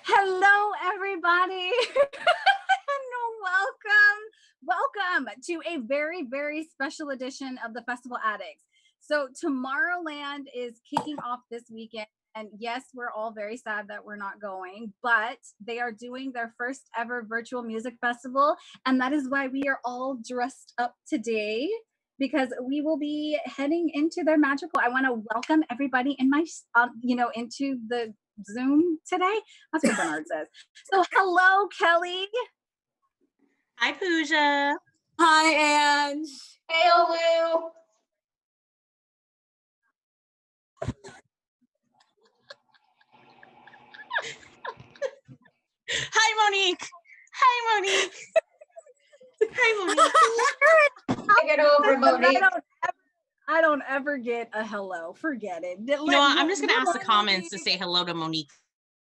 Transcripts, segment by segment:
Hello, everybody, and welcome to a very, very special edition of the Festival Addicts. So Tomorrowland is kicking off this weekend, and yes, we're all very sad that we're not going, but they are doing their first ever virtual music festival, and that is why we are all dressed up today, because we will be heading into their magical. I want to welcome everybody in my, into the Zoom today. That's what Bernard says. So hello, Kelly. Hi, Pooja. Hi, Ange. Hey, Olu. Hi, Monique. Hi, Monique. Hi, Monique. Take it over, Monique. I don't ever get a hello. Forget it. You know what? I'm just going to ask the comments to say hello to Monique.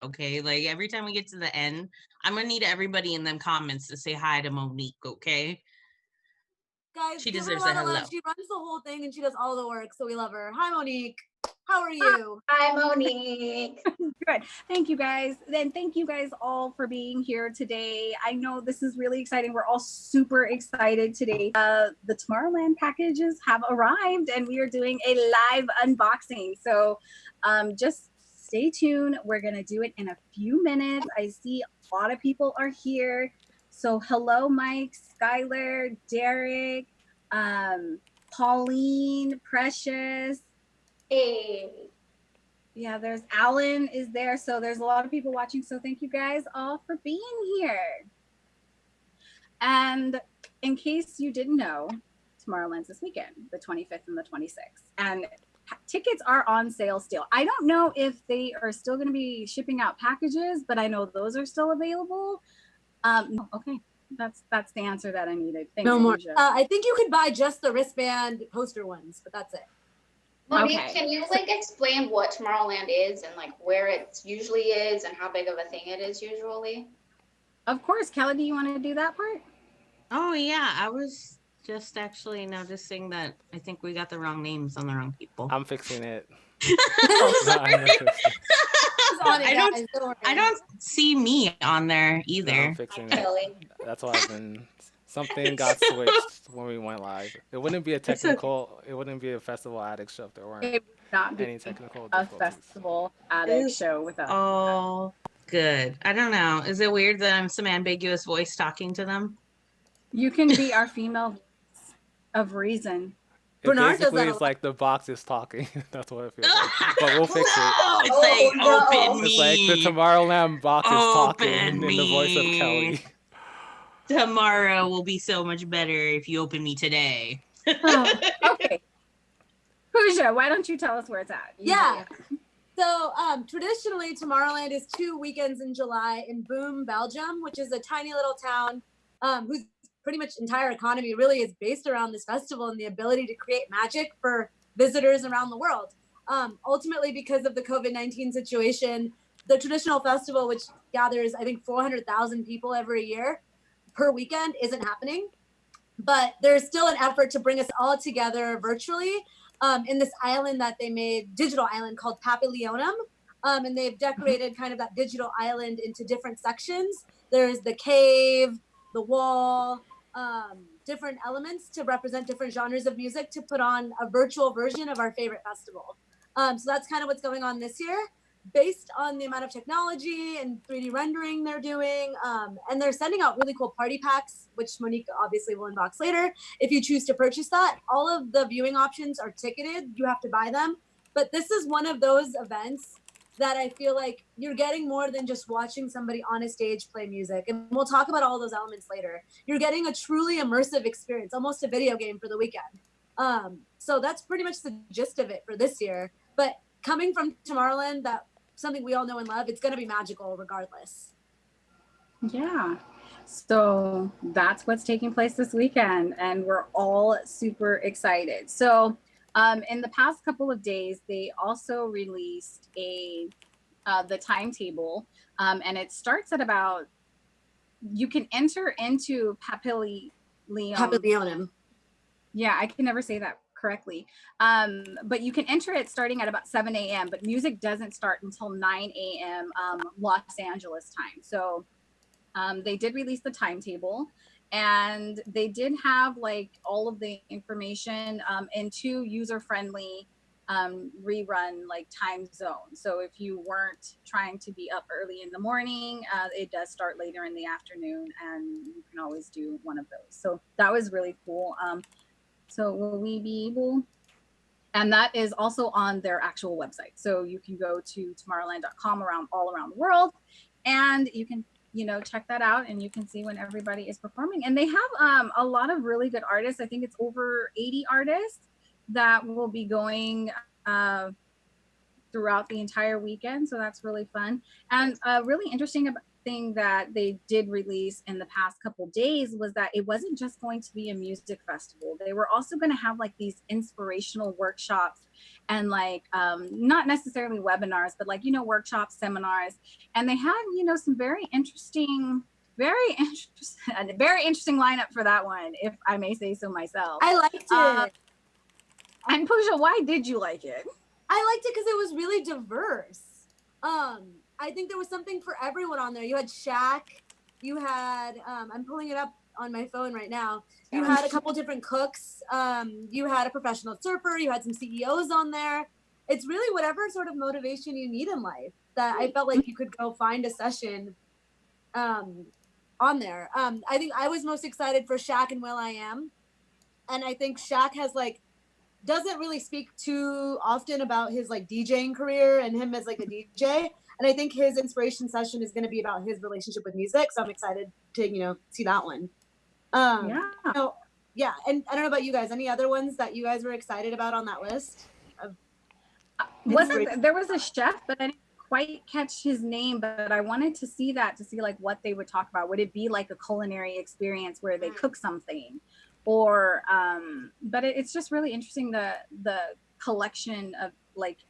Okay, like every time we get to the end, I'm going to need everybody in them comments to say hi to Monique, okay? Guys, she deserves a hello. She runs the whole thing and she does all the work, so we love her. Hi, Monique. How are you? Hi, Monique. Good. Thank you, guys. Then thank you guys all for being here today. I know this is really exciting. We're all super excited today. The Tomorrowland packages have arrived and we are doing a live unboxing. So just stay tuned. We're going to do it in a few minutes. I see a lot of people are here. So hello, Mike, Skylar, Derek, Pauline, Precious. Hey. Yeah, there's Alan is there. So there's a lot of people watching. So thank you guys all for being here. And in case you didn't know, Tomorrowland's this weekend, the 25th and the 26th. And tickets are on sale still. I don't know if they are still going to be shipping out packages, but I know those are still available. Okay, that's the answer that I needed. Thanks, no more. Asia. I think you could buy just the wristband poster ones, but that's it. Monique, Okay. can you explain what Tomorrowland is and where it usually is and how big of a thing it is usually? Of course. Kelly, do you want to do that part? Oh, yeah. I was just actually noticing that I think we got the wrong names on the wrong people. I'm fixing it. Sorry. I don't see me on there either. No, I'm fixing it. That's why something got switched when we went live. It wouldn't be a technical. It wouldn't be a Festival Addicts show if there weren't any technical a Oh, Festival Addicts show without. Oh, good. I don't know. Is it weird that I'm some ambiguous voice talking to them? You can be our female voice of reason. Bernard does basically, that it's like the box is talking. That's what it feels like. But we'll fix it. It's open me. It's like the Tomorrowland box is talking in me. the voice of Kelly. Tomorrow will be so much better if you open me today. Okay. Pooja, why don't you tell us where it's at? Yeah. So traditionally, Tomorrowland is 2 weekends in July in Boom, Belgium, which is a tiny little town whose pretty much entire economy really is based around this festival and the ability to create magic for visitors around the world. Ultimately, because of the COVID-19 situation, the traditional festival, which gathers, I think, 400,000 people every year per weekend, isn't happening. But there's still an effort to bring us all together virtually in this island that they made, digital island called Papillionum. And they've decorated kind of that digital island into different sections. There's the cave, the wall, different elements to represent different genres of music to put on a virtual version of our favorite festival. So that's kind of what's going on this year, based on the amount of technology and 3D rendering they're doing. And they're sending out really cool party packs, which Monique obviously will unbox later. If you choose to purchase that, all of the viewing options are ticketed. You have to buy them. But this is one of those events that I feel like you're getting more than just watching somebody on a stage play music. And we'll talk about all those elements later. You're getting a truly immersive experience, almost a video game for the weekend. So that's pretty much the gist of it for this year. But coming from Tomorrowland, that something we all know and love, it's going to be magical regardless. Yeah. So that's what's taking place this weekend, and we're all super excited. So in the past couple of days, they also released the timetable, and it starts at about, you can enter into Papillionum. Papillionum. Yeah, I can never say that correctly. But you can enter it starting at about 7 a.m. But music doesn't start until 9 a.m. Los Angeles time. So they did release the timetable, and they did have like all of the information in 2 user-friendly rerun like time zones. So if you weren't trying to be up early in the morning, it does start later in the afternoon, and you can always do one of those. So that was really cool. So will we be able, and that is also on their actual website. So you can go to tomorrowland.com all around the world, and you can, check that out, and you can see when everybody is performing. And they have a lot of really good artists. I think it's over 80 artists that will be going throughout the entire weekend. So that's really fun. And a really interesting thing that they did release in the past couple days was that it wasn't just going to be a music festival. They were also going to have like these inspirational workshops and like not necessarily webinars, but like, workshops, seminars. And they had, some very interesting lineup for that one, if I may say so myself. I liked it. And Pooja, why did you like it? I liked it because it was really diverse. I think there was something for everyone on there. You had Shaq, you had, I'm pulling it up on my phone right now. You had a couple different cooks. You had a professional surfer. You had some CEOs on there. It's really whatever sort of motivation you need in life that I felt like you could go find a session on there. I think I was most excited for Shaq and will.i.am. And I think Shaq has doesn't really speak too often about his DJing career and him as a DJ. And I think his inspiration session is going to be about his relationship with music. So I'm excited to, see that one. Yeah. And I don't know about you guys, any other ones that you guys were excited about on that list? There was a chef, but I didn't quite catch his name, but I wanted to see that, to see what they would talk about. Would it be like a culinary experience where they cook something? Or but it's just really interesting, the collection of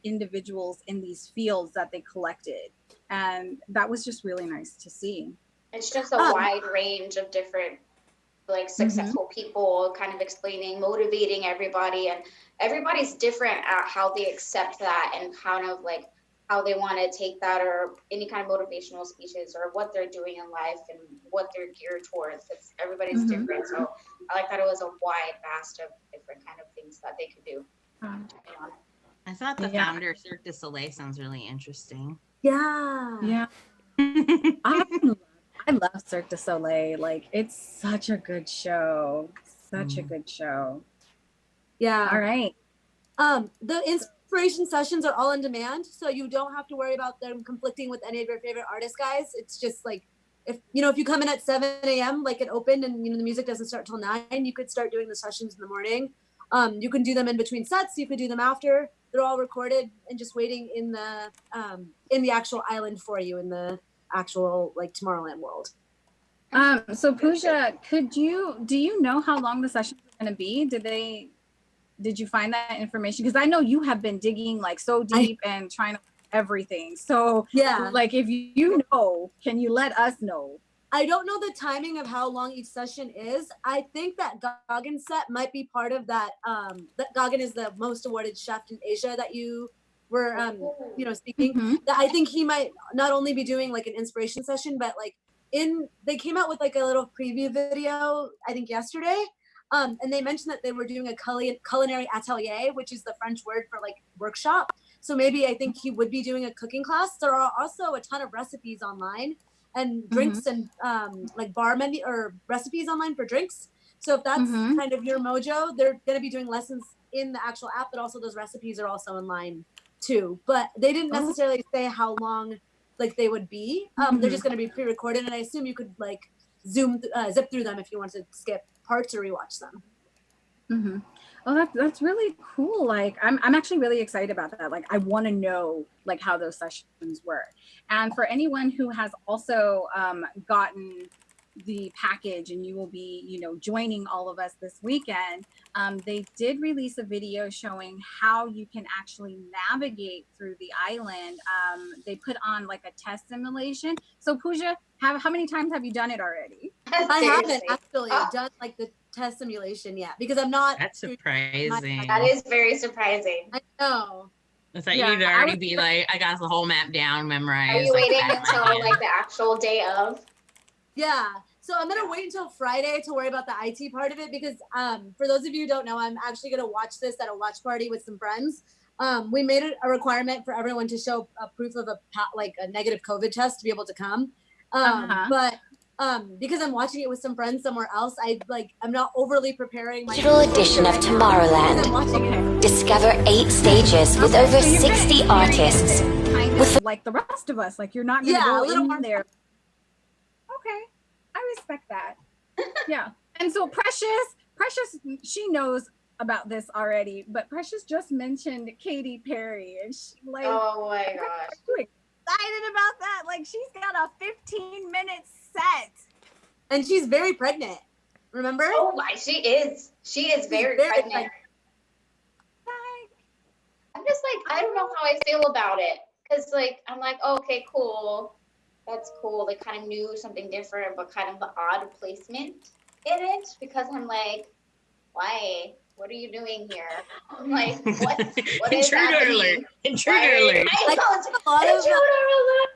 individuals in these fields that they collected, and that was just really nice to see. It's just a wide range of different successful people, kind of explaining, motivating everybody, and everybody's different at how they accept that and kind of how they want to take that, or any kind of motivational speeches, or what they're doing in life and what they're geared towards. Everybody's different. So I like that it was a wide vast of different kind of things that they could do. I thought the founder of Cirque du Soleil sounds really interesting. Yeah. I love Cirque du Soleil. It's such a good show. Such a good show. Yeah. All right. The inspiration sessions are all on demand, so you don't have to worry about them conflicting with any of your favorite artist guys. It's just if you come in at 7 a.m. it opened and the music doesn't start till 9, you could start doing the sessions in the morning. You can do them in between sets, you could do them after. They're all recorded and just waiting in the actual island for you, in the actual Tomorrowland world. So Pooja, do you know how long the sessions are going to be? Did you find that information? Because I know you have been digging so deep and trying to everything. So yeah, if you know, can you let us know? I don't know the timing of how long each session is. I think that Gauguin's set might be part of that. That Gauguin is the most awarded chef in Asia that you were, speaking. That I think he might not only be doing an inspiration session, but they came out with a little preview video, I think yesterday. And they mentioned that they were doing a culinary atelier, which is the French word for workshop. So maybe I think he would be doing a cooking class. There are also a ton of recipes online and drinks and bar menu or recipes online for drinks. So if that's kind of your mojo, they're going to be doing lessons in the actual app, but also those recipes are also online too. But they didn't necessarily say how long they would be. They're just going to be pre-recorded, and I assume you could zip through them if you want to skip parts or rewatch them. Oh, that's really cool. I'm actually really excited about that. I want to know how those sessions were. And for anyone who has also gotten the package and you will be, joining all of us this weekend, they did release a video showing how you can actually navigate through the island. They put on a test simulation. So Pooja, how many times have you done it already? I haven't Seriously. actually Oh, done like the test simulation yet because I'm not. That's surprising. that is very surprising. I know. I thought Yeah, you'd I already was- be like, I got the whole map down, memorized. Are you like, waiting back of my until hand. like the actual day of? Yeah. So I'm gonna wait until Friday to worry about the IT part of it because for those of you who don't know, I'm actually gonna watch this at a watch party with some friends. We made it a requirement for everyone to show a proof of a negative COVID test to be able to come. But because I'm watching it with some friends somewhere else, I'm not overly preparing my Digital edition of because I'm Tomorrowland. watching it. Discover 8 stages with over so you're gonna 60 experience artists. it kind of like the rest of us. Like you're not gonna Yeah, a go little in more- there. Okay, I respect that. Yeah, and so Precious, she knows about this already, but Precious just mentioned Katy Perry, and she Oh my gosh. so excited about that. Like she's got a 15-minute set. And she's very pregnant. Remember? Oh my, she is. She is very very pregnant. pregnant. Like, I'm just like, I don't know how I feel about it. Cause like, I'm like, oh, okay, cool. That's cool. They kind of knew something different, but kind of the odd placement in it. Because I'm like, why? What are you doing here? I'm like, what is Intruder happening? alert. Intruder Why- alert. I Like, know, it's a lot of intruder alert.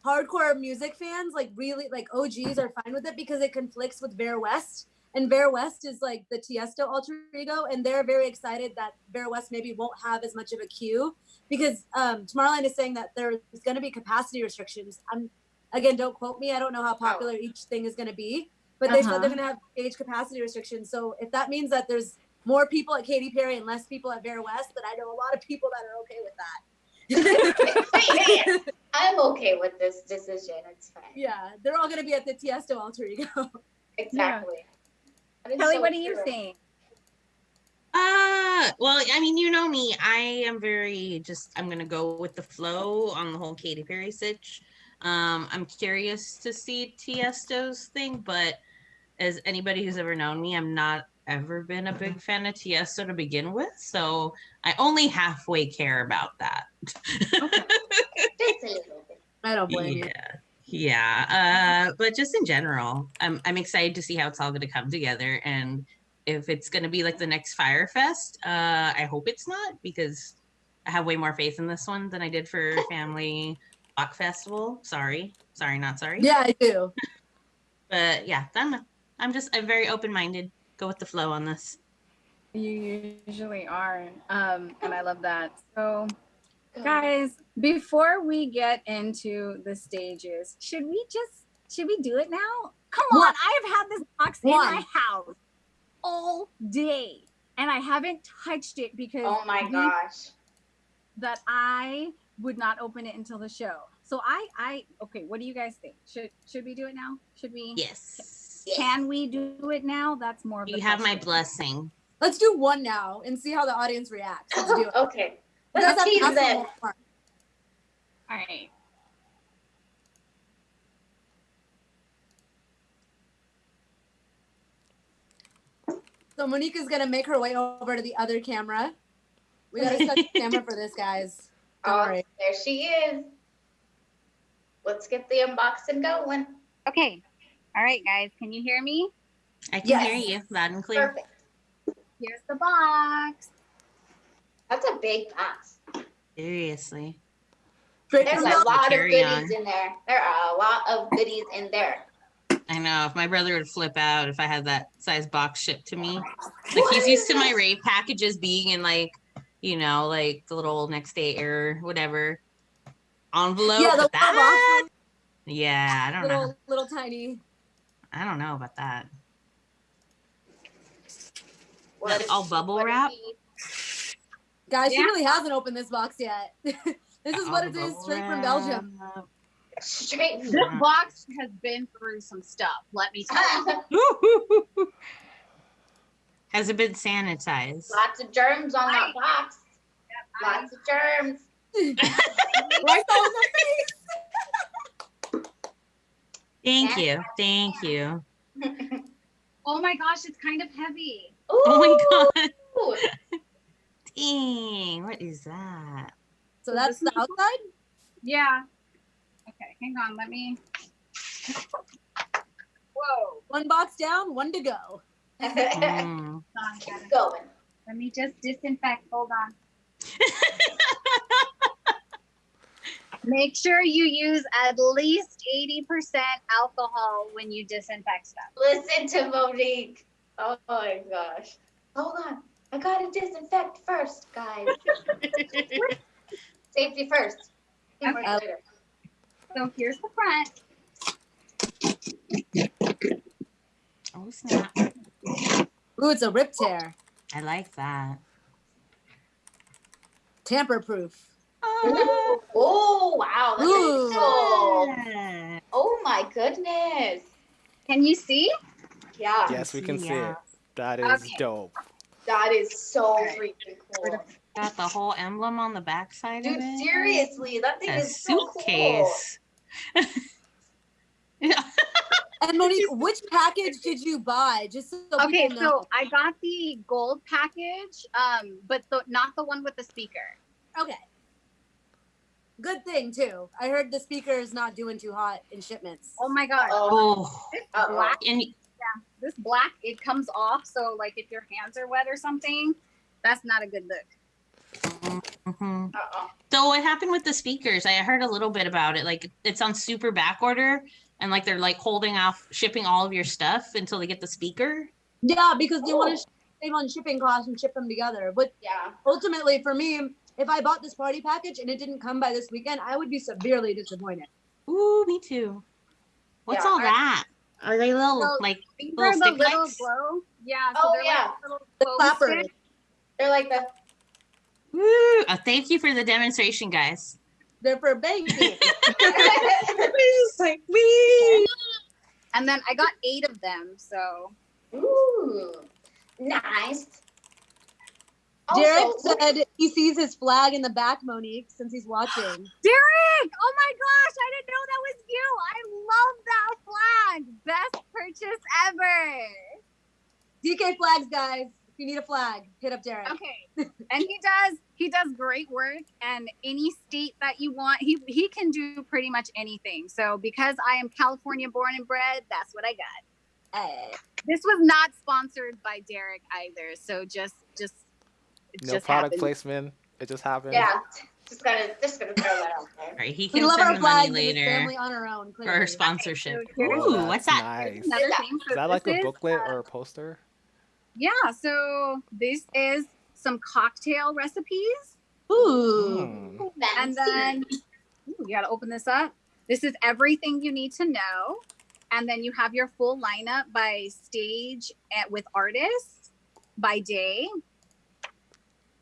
hardcore music fans, like really like OGs are fine with it because it conflicts with Bear West. And Bear West is like the Tiesto alter ego, and they're very excited that Bear West maybe won't have as much of a queue because Tomorrowland is saying that there's going to be capacity restrictions. Again, don't quote me. I don't know how popular each thing is going to be, but they said they're going to have stage capacity restrictions. So if that means that there's more people at Katy Perry and less people at Bear West, then I know a lot of people that are okay with that. I'm okay with this decision. It's fine. Yeah, they're all going to be at the Tiesto alter ego. Exactly. That is Kelly, so what do you true. think? Well, I mean, you know me. I am I'm gonna go with the flow on the whole Katy Perry sitch. I'm curious to see Tiesto's thing, but as anybody who's ever known me, I'm not ever been a big fan of Tiesto to begin with, so I only halfway care about that. Just a little bit. I don't blame you. Yeah. But just in general, I'm excited to see how it's all going to come together, and if it's going to be like the next Fire Fest. I hope it's not, because I have way more faith in this one than I did for Family Rock Festival. Sorry, not sorry. Yeah, I do. But yeah, I'm very open-minded. Go with the flow on this. You usually are, and I love that. So, guys, before we get into the stages, should we do it now? Come on, I have had this box in my house all day, and I haven't touched it because Oh my gosh. that I would not open it until the show. So okay, what do you guys think? Should we do it now? Should we? Yes. Can we do it now? That's more of the You have my question. blessing. Let's do one now and see how the audience reacts. Let's do it. Okay. You guys Let's have to tease ask them. them more. All right. So Monica's gonna make her way over to the other camera. We gotta set the camera for this, guys. Don't Oh, worry. there she is. Let's get the unboxing going. Okay. All right, guys. Can you hear me? I can Yes. hear you loud and clear. Perfect. Here's the box. That's a big box. Seriously. Straight There's from a Belgium. lot of carry goodies on. in there. There are a lot of goodies in there. I know. If my brother would flip out if I had that size box shipped to me. Like, he's used to my rave packages being in like the little next day air, whatever envelope. Yeah, the but that, little box, yeah, I don't know. little tiny. I don't know about that. What That's is all she? bubble What is wrap? she? Guys, she Yeah. really hasn't opened this box yet. This is All what the it is, bubble straight from Belgium. wrap. Straight. Yeah. This box has been through some stuff, let me tell you. Has it been sanitized? Lots of germs on that box. Lots of germs. Right on the face. Thank you. Thank you. Oh my gosh, it's kind of heavy. Oh my god. Ooh. Dang. What is that? So that's the outside? Yeah. Okay, hang on, let me. Whoa. Whoa. One box down, one to go. Mm. Keep going. Let me just disinfect. Hold on. Make sure you use at least 80% alcohol when you disinfect stuff. Listen to Monique. Oh my gosh. Hold on. I gotta disinfect first, guys. Safety first. Okay. Later. So here's the front. Oh, snap. Ooh, it's a rip tear. I like that. Tamper proof. Oh wow. That's Ooh. cool. Yeah. Oh my goodness. Can you see? Yeah. Yes, we can see it. Yeah. That is Okay. dope. That is so Alright. freaking cool. Got the whole emblem on the backside of Dude, it. seriously, that thing A is so cool. suitcase. Yeah. And Monique, which package did you buy? Just so Okay, people know. so I got the gold package, but not the one with the speaker. Okay. Good thing too. I heard the speaker is not doing too hot in shipments. Oh my god. Oh. This Uh-oh. black, And this black, it comes off. So like if your hands are wet or something, that's not a good look. mhm. Uh-oh. So what happened with the speakers? I heard a little bit about it. Like it's on super back order, and like they're like holding off shipping all of your stuff until they get the speaker. Yeah, because they want Oh. to save on shipping costs and ship them together. But Yeah. ultimately, for me, if I bought this party package and it didn't come by this weekend, I would be severely disappointed. Ooh, me too. What's Yeah, all that? Are they little So, like These little are the stick little lights? glow. Yeah. So Oh, they're yeah. like little The glow clappers. sticks. They're like the Woo! Thank you for the demonstration, guys. They're for baking. It's like wee. And then I got 8 of them. So Ooh. Nice. Derek Also, said he sees his flag in the back, Monique, since he's watching. Derek, oh my gosh, I didn't know that was you. I love that flag. Best purchase ever. DK flags, guys. If you need a flag, hit up Derek. Okay. And he does great work, and any state that you want, he can do pretty much anything. So because I am California born and bred, that's what I got. Hey. This was not sponsored by Derek either. So just it No just product happened. placement. It just happened. yeah, just gonna throw that out there. All right, he We can love our send the money flags and his later family on our own. for Clearly. her sponsorship. So here's Ooh, that's what's that? nice. another that? thing. So Is that like this a is, booklet or a poster? Yeah. So this is some cocktail recipes. Ooh. Hmm. And then you got to open this up. This is everything you need to know. And then you have your full lineup by stage with artists by day.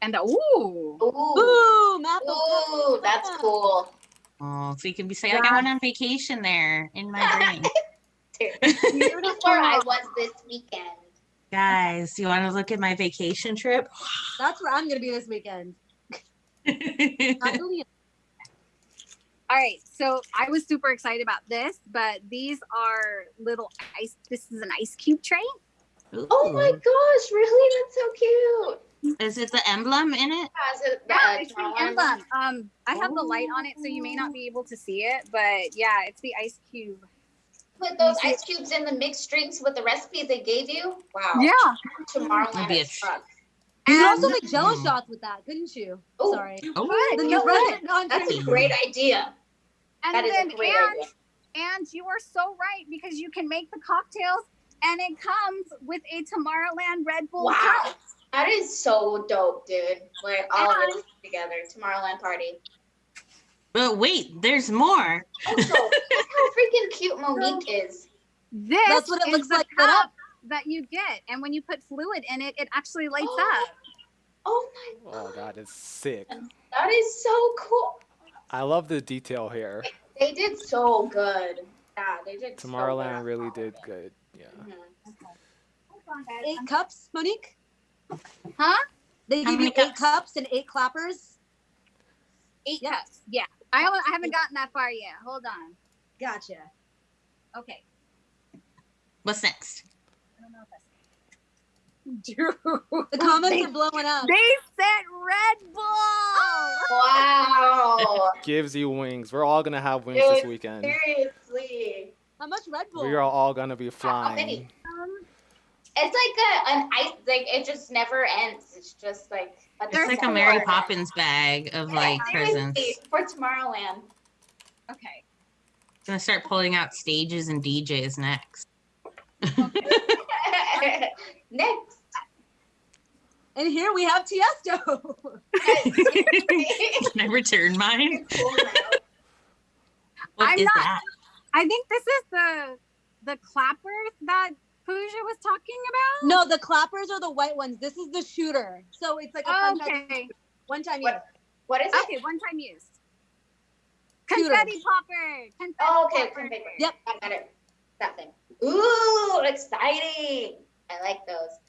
And ooh. Ooh. Ooh, map of Ooh, that's cool. Oh, so you can be saying like I went on vacation there in my brain. Beautiful where I was this weekend. Guys, you want to look at my vacation trip? That's where I'm gonna be this weekend. Absolutely. All right. So I was super excited about this, but these are little ice. This is an ice cube tray. Oh my gosh, really? That's so cute. Is it the emblem in it? Has it, Yeah, it's the Tomorrowland emblem. one? I have the light on it, so you may not be able to see it, but yeah, it's the ice cube. Put those ice cubes in the mixed drinks with the recipes they gave you. Wow. Yeah. Tomorrowland That'd be is fun. You could And also make jello Mm. shots with that, couldn't you? Ooh. Sorry. Oh, Then you you know run what? it on That's a TV. great idea. and That is then a great idea. and you are so right, because you can make the cocktails and it comes with a Tomorrowland Red Bull Wow. cup. That is so dope, dude. Like all of it together. Tomorrowland party. but wait, there's more. Also, look how freaking cute Monique is. This That's what it is looks the like lit cup up. that you get, and when you put fluid in it, it actually lights Oh. up. Oh my Oh, god. that is sick. That is so cool. I love the detail here. They did so good. Yeah, they did Tomorrowland so really did good. Yeah. good. Hold on, guys. 8 cups, Monique? Huh? They How give many you 8 cups? cups and 8 clappers? 8 Yeah. cups. Yeah. I haven't gotten that far yet. Hold on. Gotcha. Okay. What's next? I don't know if that's Dude. The comments are blowing up. They said Red Bull. Wow. Gives you wings. We're all gonna have wings this Dude, weekend. seriously. How much Red Bull? We are all gonna be How many? flying. It's like an ice, like it just never ends. It's just like It's like a Mary Poppins bag of like presents. For Tomorrowland. Okay. Gonna start pulling out stages and DJs next. Next. And here we have Tiesto. Can I return mine? What is that? I think this is the clappers that Pooja was talking about. No, the clappers are the white ones. This is the shooter. So it's like a fun Okay. one time use. What is it? Okay, one time use. Shooter. Confetti popper. Confetti Oh, okay. popper. Yep. I got it. That thing. Ooh, exciting. I like those.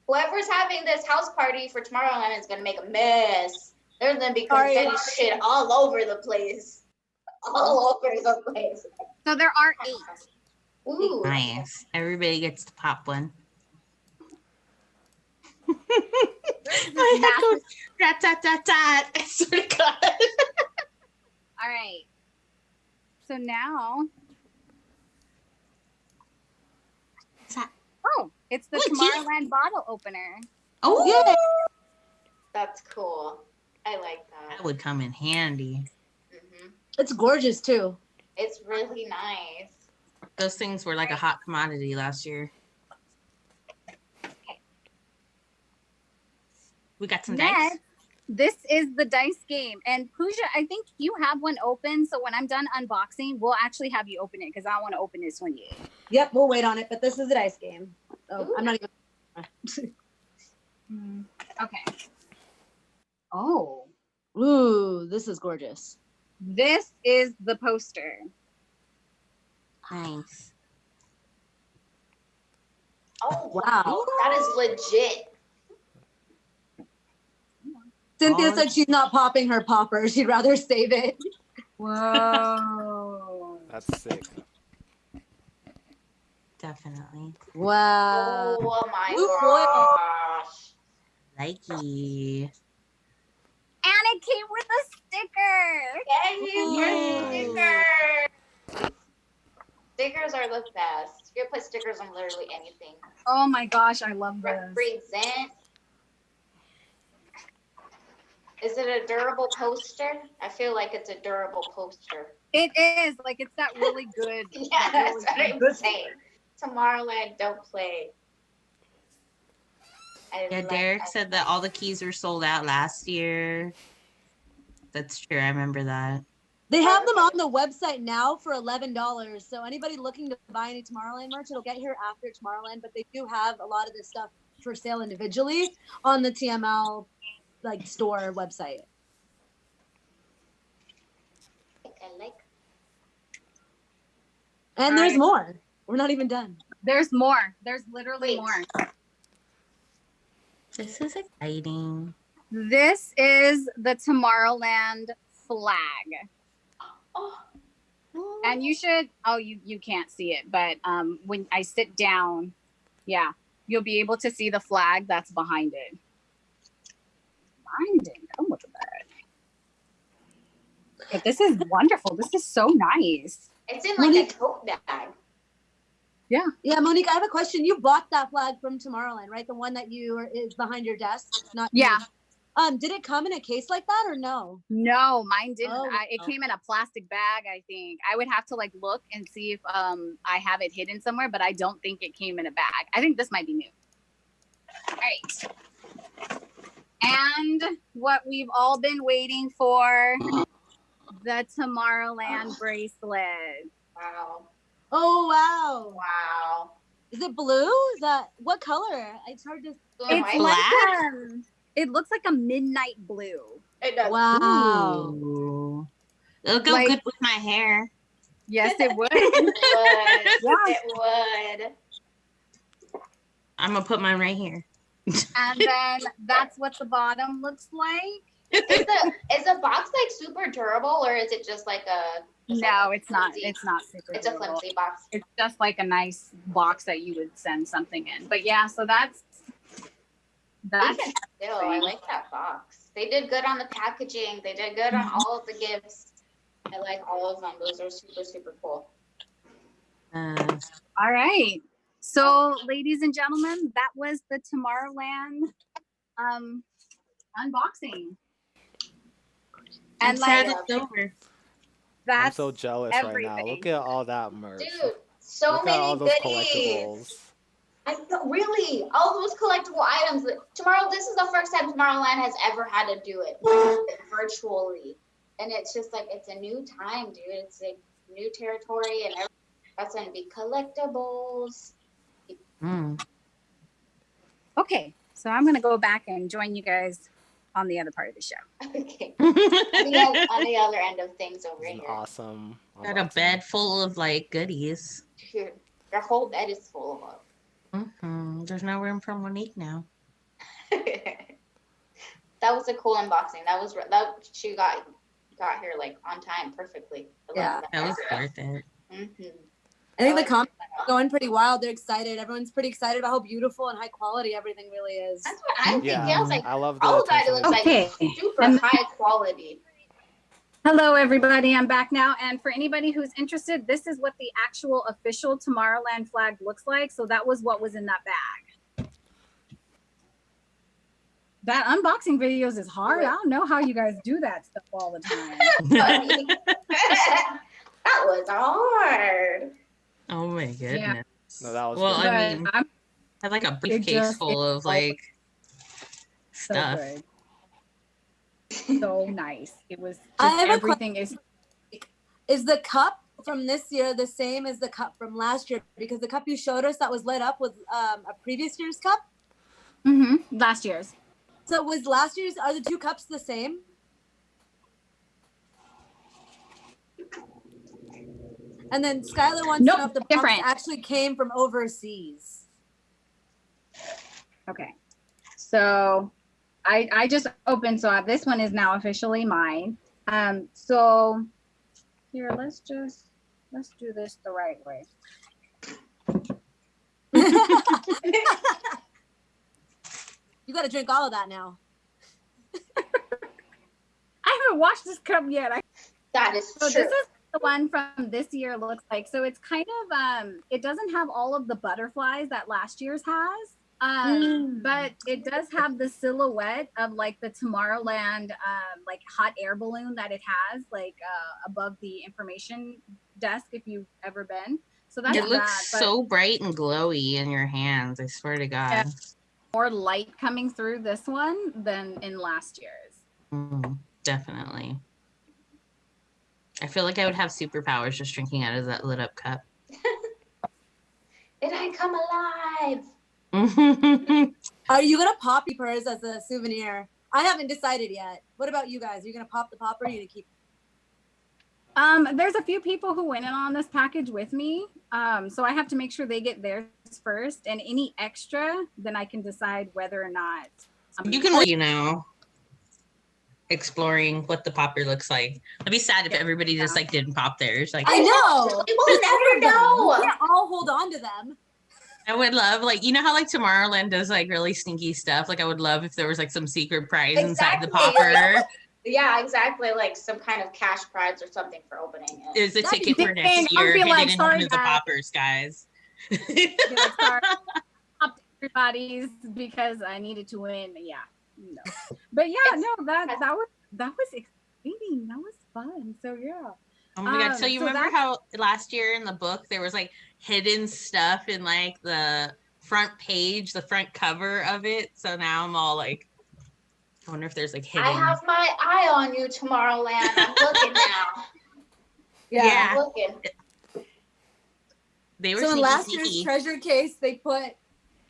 Whoever's having this house party for Tomorrowland is going to make a mess. There's going to be confetti shit all over the place. All over the place. So there are 8. Ooh. Nice. Everybody gets to pop one. I echoed rat-tat-tat-tat. I swear to God. All right. So now. What's that? Oh, it's the Look, Tomorrowland bottle opener. Oh, Yeah. That's cool. I like that that. would come in handy. It's gorgeous too. It's really nice. Those things were like a hot commodity last year. We got some dice. Next, this is the dice game. And Pooja, I think you have one open. So when I'm done unboxing, we'll actually have you open it because I want to open this one yet. Yep, we'll wait on it, but this is a dice game. Oh, Ooh. I'm not even. Okay. Oh, Ooh, this is gorgeous. this is the poster. Nice. Oh, Wow. That is legit. Cynthia Oh. said she's not popping her popper. She'd rather save it. Whoa. That's sick. Definitely. Wow. Oh my Blue foil. gosh. Likey. And it came with a sticker. Yeah, Ooh. stickers. Stickers are the best. You can put stickers on literally anything. Oh my gosh, I love this. Represent. Is it a durable poster? I feel like it's a durable poster. It is like it's that really good. Yeah, that that's really what I'm saying. Tomorrowland, don't play. I Yeah, like Derek that. said that all the keys were sold out last year. That's true. I remember that. They have them on the website now for $11. So anybody looking to buy any Tomorrowland merch, it'll get here after Tomorrowland. But they do have a lot of this stuff for sale individually on the TML like store website. I like. And All there's right. more. We're not even done. There's more. There's literally Wait. more. This is exciting. This is the Tomorrowland flag. Oh. And you should, oh, you can't see it, but when I sit down, yeah, you'll be able to see the flag that's behind it. Mine didn't come with that. But this is wonderful. This is so nice. It's in like a tote bag. Yeah, Monique, I have a question. You bought that flag from Tomorrowland, right? The one that is behind your desk. Not Yeah. Did it come in a case like that or no? No, mine didn't. Oh, It came in a plastic bag, I think. I would have to like look and see if I have it hidden somewhere, but I don't think it came in a bag. I think this might be new. All right. And what we've all been waiting for, the Tomorrowland bracelet. Wow. Oh wow. Wow. Is it blue? Is that what color? It's hard to. It's Black? like it looks like a midnight blue. It does. Wow. Ooh. It'll go Like- good with my hair. Yes, it would. It would. Yeah. It would. I'm gonna put mine right here. And then that's what the bottom looks like. Is the box like super durable or is it just like a? No, it's not. flimsy? It's not super. It's a durable. flimsy box. It's just like a nice box that you would send something in. But yeah, so that's Even still, I like that box. They did good on the packaging. They did good on all of the gifts. I like all of them. Those are super, super cool. All right. So, ladies and gentlemen, that was the Tomorrowland unboxing. And like, it's over. I'm so jealous right now. Look at all that merch. Dude, so Look many at all those goodies. collectibles. I know, really, all those collectible items. This is the first time Tomorrowland has ever had to do it virtually, and it's just like it's a new time, dude. It's a new territory, and that's gonna be collectibles. Okay, so I'm gonna go back and join you guys on the other part of the show. Okay. on the other end of things over here. Awesome. Got a bed full of like goodies. Dude, their whole bed is full of them. There's no room for Monique now. That was a cool unboxing. That she got here like on time perfectly. Yeah, that was worth it. I think the comments are going pretty wild. They're excited. Everyone's pretty excited about how beautiful and high quality everything really is. That's what I'm thinking. I was like, I love the all of that looks like super high quality. Hello, everybody. I'm back now. And for anybody who's interested, this is what the actual official Tomorrowland flag looks like. So that was what was in that bag. That unboxing videos is hard. I don't know how you guys do that stuff all the time. That was hard. Oh my goodness. Yeah. No, that was well, good. I mean, I had like a briefcase full of like stuff. So nice. It was just I have everything is the cup from this year the same as the cup from last year? Because the cup you showed us that was lit up was a previous year's cup. Last year's. So was last year's, are the two cups the same? And then Skylar wants to know if the box actually came from overseas. Okay. So I just opened, so this one is now officially mine. So here, let's do this the right way. You got to drink all of that now. I haven't washed this cup yet. That is so true. This is the one from this year looks like. So it's kind of, it doesn't have all of the butterflies that last year's has. But it does have the silhouette of like the Tomorrowland like hot air balloon that it has like above the information desk if you've ever been. So that's it looks so bright and glowy in your hands. I swear to God. Yeah, more light coming through this one than in last year's. Definitely. I feel like I would have superpowers just drinking out of that lit up cup. Did I come alive? Are you gonna pop peepers as a souvenir? I haven't decided yet. What about you guys? Are you gonna pop the popper? Or are you gonna keep? There's a few people who went in on this package with me, so I have to make sure they get theirs first, and any extra, then I can decide whether or not. You can, exploring what the popper looks like. I'd be sad if everybody just like didn't pop theirs. Like I know. We'll never know. We can't all hold on to them. I would love, like, you know how like Tomorrowland does like really stinky stuff. Like I would love if there was like some secret prize inside the popper. Yeah, exactly. Like some kind of cash prize or something for opening it. Is a ticket for next year if you didn't win the poppers, guys. Sorry, popped everybody's because I needed to win. Yeah, no. But yeah, no, that was exciting. That was fun. So yeah. Oh my God. So you remember how last year in the book there was like hidden stuff in like the front page, the front cover of it? So now I'm all like, I wonder if there's like hidden. I have my eye on you, Tomorrowland. I'm looking now. Yeah. I'm looking. They were so in last sneaky. year's treasure case, they put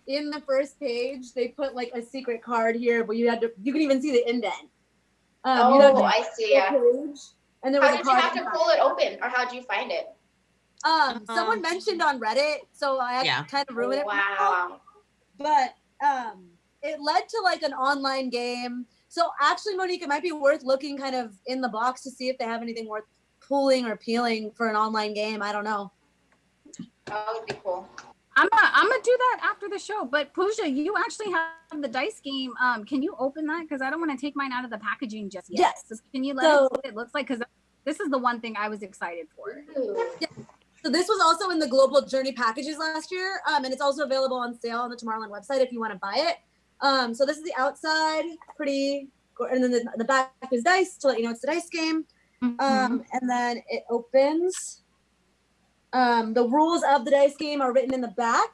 in the first page, they put like a secret card here, but you can even see the indent. I see. Yeah. And there was how did you have to pull it open, or how did you find it? Someone mentioned on Reddit, so I had to kind of ruin it. Wow. But it led to like an online game. So actually, Monique, it might be worth looking kind of in the box to see if they have anything worth pulling or peeling for an online game. I don't know. That would be cool. I'm gonna do that after the show. But Pooja, you actually have the dice game. Can you open that? Because I don't want to take mine out of the packaging just yet. Yes. So can you let us see what it looks like? Because this is the one thing I was excited for. Yeah. So this was also in the Global Journey packages last year, and it's also available on sale on the Tomorrowland website if you want to buy it. So this is the outside, pretty, and then the back is dice to let you know it's the dice game. And then it opens. The rules of the dice game are written in the back.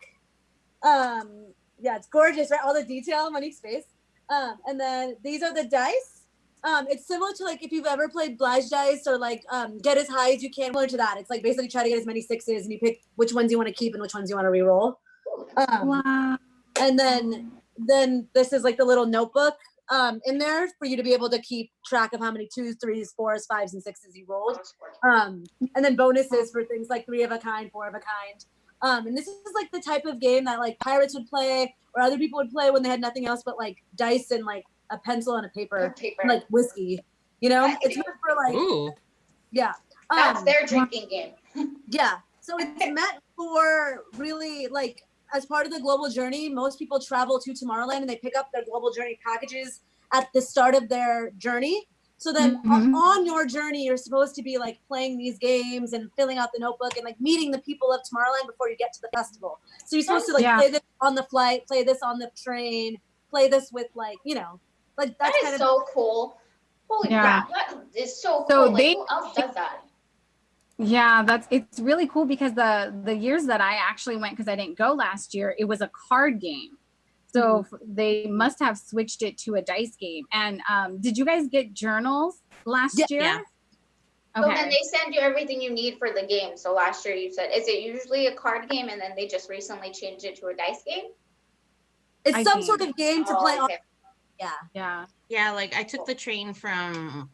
Yeah, it's gorgeous, right? All the detail, Monique's face. And then these are the dice. It's similar to like if you've ever played Blige Dice or like get as high as you can. Similar to that. It's like basically try to get as many sixes and you pick which ones you want to keep and which ones you want to re-roll. Wow. And then this is like the little notebook in there for you to be able to keep track of how many 2s, 3s, 4s, 5s, and 6s you rolled. And then bonuses for things like 3 of a kind, 4 of a kind. And this is like the type of game that like pirates would play or other people would play when they had nothing else but like dice and like a pencil and a paper. And, like whiskey, you know. It's meant for like, Ooh. yeah. That's their drinking game. Yeah. So it's meant for really like as part of the Global Journey. Most people travel to Tomorrowland and they pick up their Global Journey packages at the start of their journey. So then on your journey, you're supposed to be like playing these games and filling out the notebook and like meeting the people of Tomorrowland before you get to the festival. So you're supposed to like play this on the flight, play this on the train, play this with like, you know, like that's that kind is of so cool. Holy crap, that is so So cool. Like, who else does that? Yeah, it's really cool because the years that I actually went, because I didn't go last year, it was a card game. So they must have switched it to a dice game. And did you guys get journals last year? Yeah. Okay. So then they send you everything you need for the game. So last year you said, is it usually a card game and then they just recently changed it to a dice game? it's some sort of game to play on. Yeah. Like I took the train from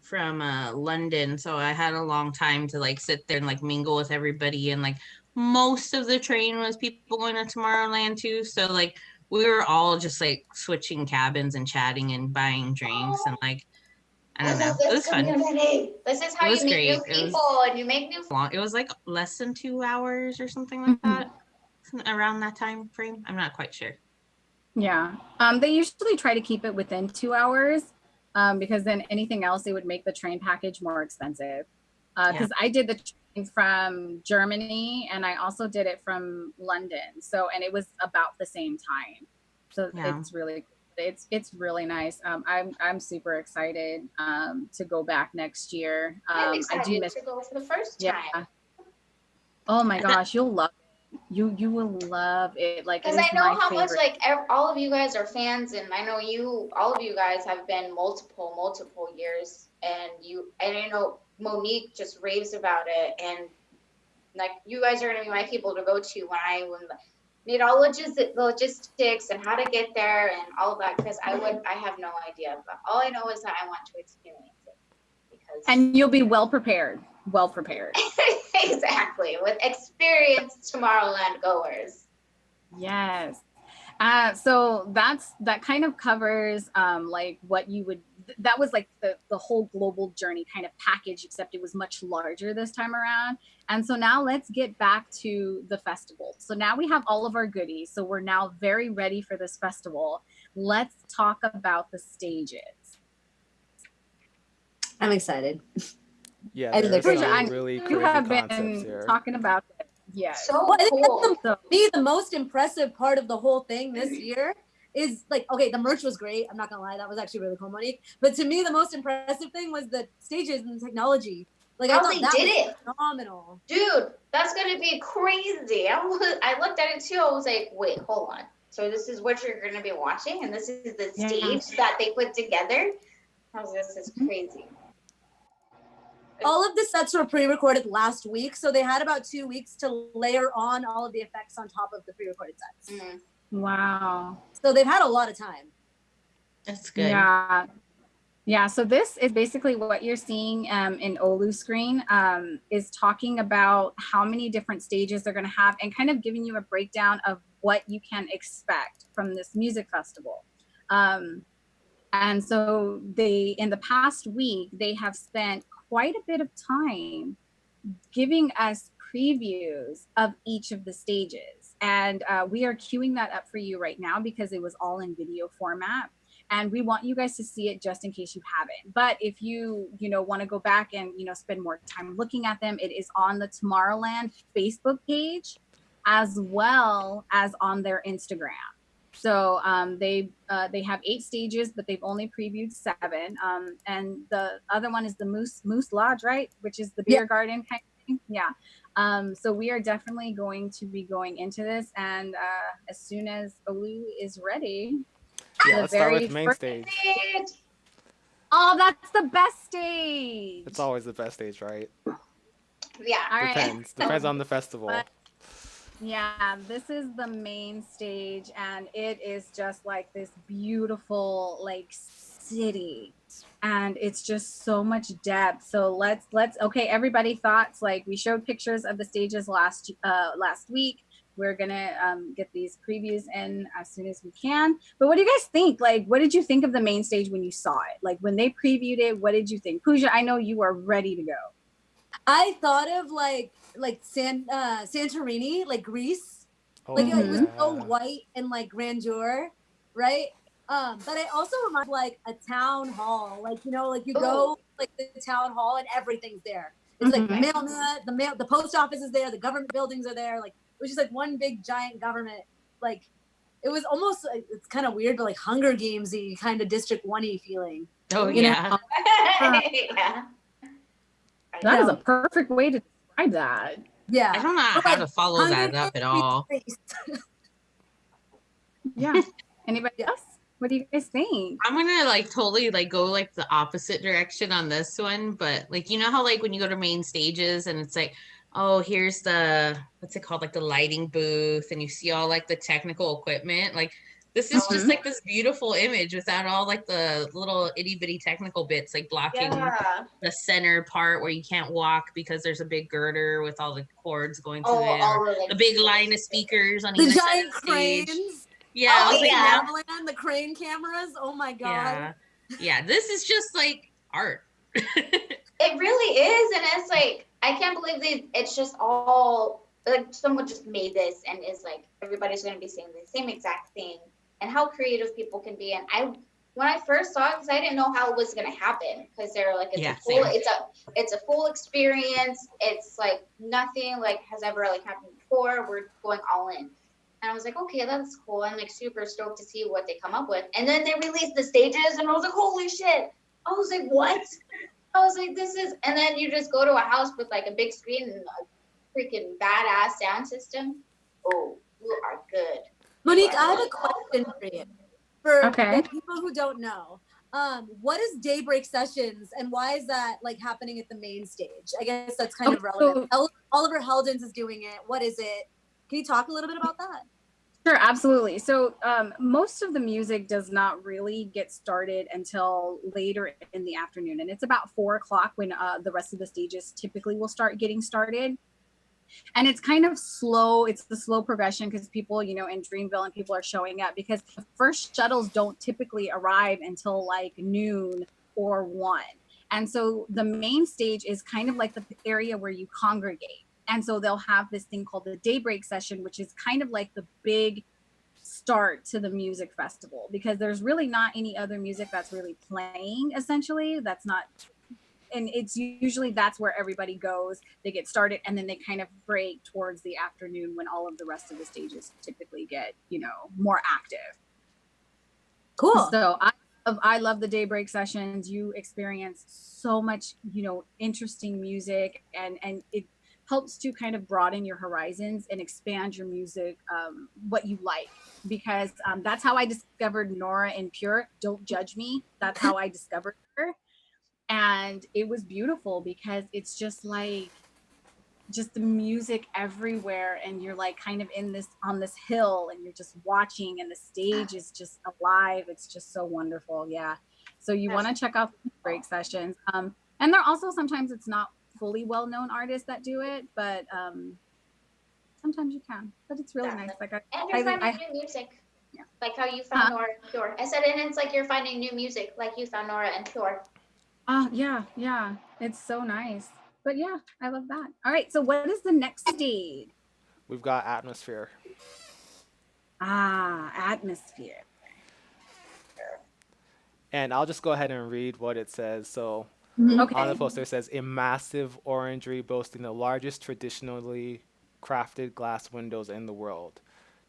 London, so I had a long time to like sit there and like mingle with everybody, and like most of the train was people going to Tomorrowland too, so like we were all just like switching cabins and chatting and buying drinks and like I don't know, it was fun. This is how you meet new people and you make new It was like less than 2 hours or something like that, around that time frame. I'm not quite sure. Yeah. They usually try to keep it within 2 hours because then anything else, they would make the train package more expensive. Because I did the train from Germany and I also did it from London. So, and it was about the same time. So it's really, it's really nice. I'm super excited to go back next year. I'm excited to go for the first time. Oh my gosh, you'll love it. You will love it. Like, because I know how much like all of you guys are fans, and I know all of you guys have been multiple years, and I know Monique just raves about it, and like you guys are gonna be my people to go to when I need all logistics and how to get there and all of that, because I have no idea, but all I know is that I want to experience it. And you'll be well prepared. Exactly, with experienced Tomorrowland goers. Yes. So that kind of covers like what you would, that was like the whole Global Journey kind of package, except it was much larger this time around. And so now let's get back to the festival. So now we have all of our goodies. So we're now very ready for this festival. Let's talk about the stages. I'm excited. Yeah, there's some really crazy you have concepts been here. talking about it. Yeah. So cool. For me, the most impressive part of the whole thing this year is like, okay, the merch was great. I'm not gonna lie, that was actually really cool, Monique. But to me, the most impressive thing was the stages and the technology. Like, I thought that was phenomenal. Dude, that's gonna be crazy. I looked at it too. I was like, wait, hold on. So this is what you're gonna be watching, and this is the stage that they put together. This is crazy. All of the sets were pre-recorded last week, so they had about 2 weeks to layer on all of the effects on top of the pre-recorded sets. Wow. So they've had a lot of time. That's good. Yeah. So this is basically what you're seeing in Olu's screen is talking about how many different stages they're going to have and kind of giving you a breakdown of what you can expect from this music festival. And so in the past week, they have spent quite a bit of time giving us previews of each of the stages. And we are queuing that up for you right now because it was all in video format. and we want you guys to see it just in case you haven't. But if you want to go back and spend more time looking at them, it is on the Tomorrowland Facebook page as well as on their Instagram. So they have 8 stages, but they've only previewed 7. And the other one is the Moose Lodge, right? Which is the beer garden kind of thing. Yeah. So we are definitely going to be going into this, and as soon as Olu is ready. Yeah, let's start with the main stage. Oh, that's the best stage. It's always the best stage, right? Yeah. All right. Depends on the festival. But, yeah, this is the main stage, and it is just like this beautiful like city, and it's just so much depth. So let's okay, everybody, thoughts. Like, we showed pictures of the stages last week. We're gonna get these previews in as soon as we can. But what do you guys think? Like, what did you think of the main stage when you saw it? Like, when they previewed it, what did you think? Pooja, I know you are ready to go. I thought of like Santorini, like Greece. Oh, like it was so white and like grandeur, right? But I also remember like a town hall, like like you go like the town hall and everything's there. It's like the post office is there, the government buildings are there, like it was just like one big giant government. Like it was almost like, it's kind of weird, but like Hunger Games-y kind of District 1-y feeling. Oh yeah. Yeah. That is a perfect way to describe that. Yeah. I don't know how to follow that up at all. Yeah. Anybody else? What do you guys think? I'm gonna like totally like go like the opposite direction on this one, but like how like when you go to main stages and it's like, oh, here's the what's it called, like the lighting booth, and you see all like the technical equipment. Like this is just like this beautiful image without all like the little itty bitty technical bits like blocking the center part where you can't walk because there's a big girder with all the cords going to the big line of speakers on either side of the stage. Cranes. Yeah, The crane cameras. Oh my god. Yeah, this is just like art. It really is, and it's like I can't believe it's just all like someone just made this and is like everybody's going to be saying the same exact thing, and how creative people can be. And when I first saw it, because I didn't know how it was going to happen, because they're like it's a full experience. It's like nothing like has ever like happened before. We're going all in. And I was like, okay, that's cool. I'm like super stoked to see what they come up with. And then they released the stages, and I was like, holy shit. I was like, what? I was like, this is, and then you just go to a house with like a big screen and a freaking badass sound system. Oh, you are good. Monique, I have a question for you. For people who don't know, what is Daybreak Sessions, and why is that like happening at the main stage? I guess that's kind of relevant. Oliver Heldens is doing it. What is it? Can you talk a little bit about that? Sure, absolutely. So most of the music does not really get started until later in the afternoon. And it's about 4:00 when the rest of the stages typically will start getting started. And it's kind of slow. It's the slow progression because people, in Dreamville and people are showing up because the first shuttles don't typically arrive until like noon or 1. And so the main stage is kind of like the area where you congregate. And so they'll have this thing called the Daybreak Session, which is kind of like the big start to the music festival, because there's really not any other music that's really playing, essentially. That's not, and it's usually that's where everybody goes. They get started, and then they kind of break towards the afternoon when all of the rest of the stages typically get, more active. Cool. So I love the Daybreak Sessions. You experience so much, interesting music, and it helps to kind of broaden your horizons and expand your music, what you like, because that's how I discovered Nora and Pure. Don't judge me. That's how I discovered her. And it was beautiful because it's just like, just the music everywhere. And you're like kind of on this hill, and you're just watching, and the stage is just alive. It's just so wonderful. Yeah. So you want to check out the Break Sessions. And there also, sometimes it's not fully well-known artists that do it, but sometimes you can. But it's really nice. Like and you're finding new music, like how you found Nora and Pure. I said, and it's like you're finding new music, like you found Nora and Pure. Yeah, it's so nice. But yeah, I love that. All right, so what is the next stage? We've got Atmosphere. Atmosphere. And I'll just go ahead and read what it says. So Okay. on the poster it says a massive orangery boasting the largest traditionally crafted glass windows in the world,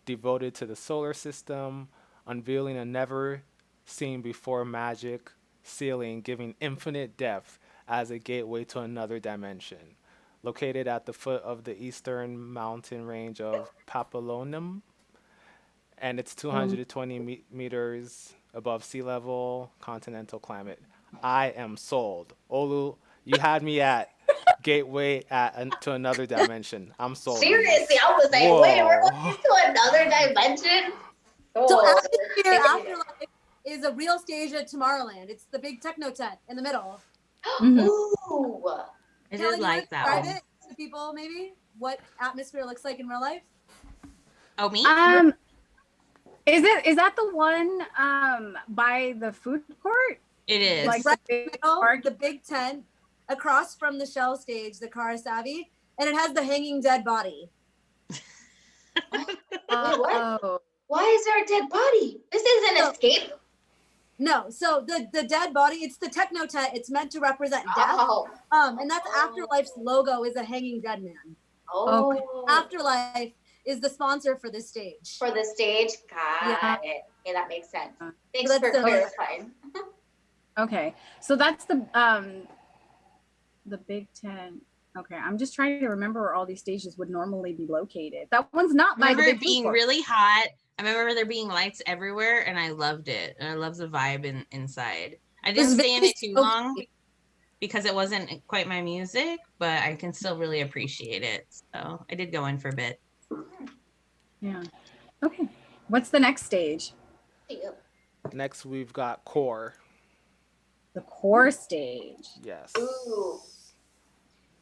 devoted to the solar system, unveiling a never seen before magic ceiling giving infinite depth as a gateway to another dimension. Located at the foot of the eastern mountain range of Papillonum, and it's 220 meters above sea level, continental climate. I am sold. Olu, you had me at gateway to another dimension. I'm sold. on this. Seriously, I was like, wait, we're going Whoa. into another dimension? So Oh, Atmosphere Afterlife is a real stage at Tomorrowland. It's the big techno tent in the middle. ooh. I Kelly, did you like wanna that describe one. it to people, maybe what Atmosphere looks like in real life. Oh, me? Is that the one by the food court? It is. Like Right the in the big middle, park? the big tent across from the shell stage, the Cara Savvy, and it has the hanging dead body. Wait, what? Oh. Why is there a dead body? This isn't So- escape. No, so the dead body, it's the techno tent. It's meant to represent death. Oh. And that's Afterlife's logo is a hanging dead man. Oh. Afterlife is the sponsor for this stage. For the stage? Got Yeah. it. Okay, that makes sense. So Thanks that's for the- clarifying. Okay. So that's the Big Tent. Okay, I'm just trying to remember where all these stages would normally be located. That one's not I by the remember big it food being court. really hot. I remember there being lights everywhere, and I loved it. And I loved the vibe inside. I It was didn't stay in very it too smoky. long because it wasn't quite my music, but I can still really appreciate it. So I did go in for a bit. Yeah. Okay. What's the next stage? Next, we've got Core. The core stage. Yes. Ooh.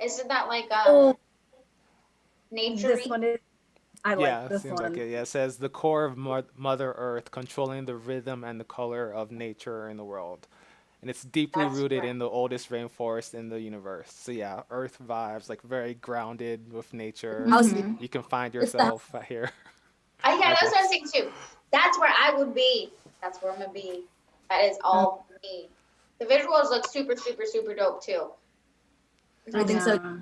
Isn't that like Oh, nature? this one is. I Yeah, like this seems one. like it. Yeah, it says the core of Mother Earth, controlling the rhythm and the color of nature in the world. And it's deeply That's rooted right. in the oldest rainforest in the universe. So yeah, Earth vibes, like very grounded with nature. House Mhm. You can find It's the- yourself here. Yeah, that's what I was saying too. That's where I would be. That's where I'm gonna be. That is all me. The visuals look super, super, super dope too. I think so. Yeah.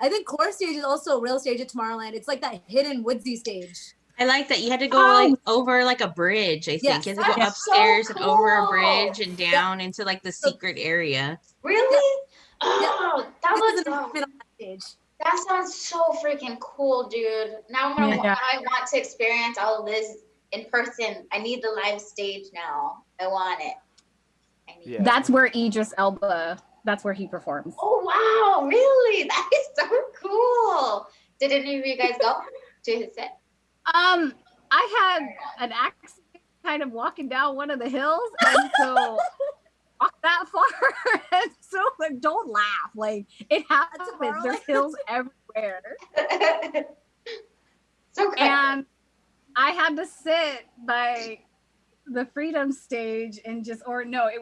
I think core stage is also a real stage at Tomorrowland. It's like that hidden woodsy stage. I like that you had to go Oh. like over like a bridge. I think Yes, you had to go that's so upstairs and over a cool. bridge and down into like the secret area. Really? Oh, This is that an looks. improvement on that stage. That sounds so freaking cool, dude. Now I'm gonna. Yeah. I want to experience all of this in person. I need the live stage now. I want it. I need Yeah. it. That's where Idris Elba. That's where he performs. Oh wow! Really? That is so cool. Did any of you guys go to his set? I had an accident kind of walking down one of the hills, and so walked that far. And so like, don't laugh. Like it happens. Tomorrowland. There's hills everywhere. So good. And I had to sit by the Freedom stage and it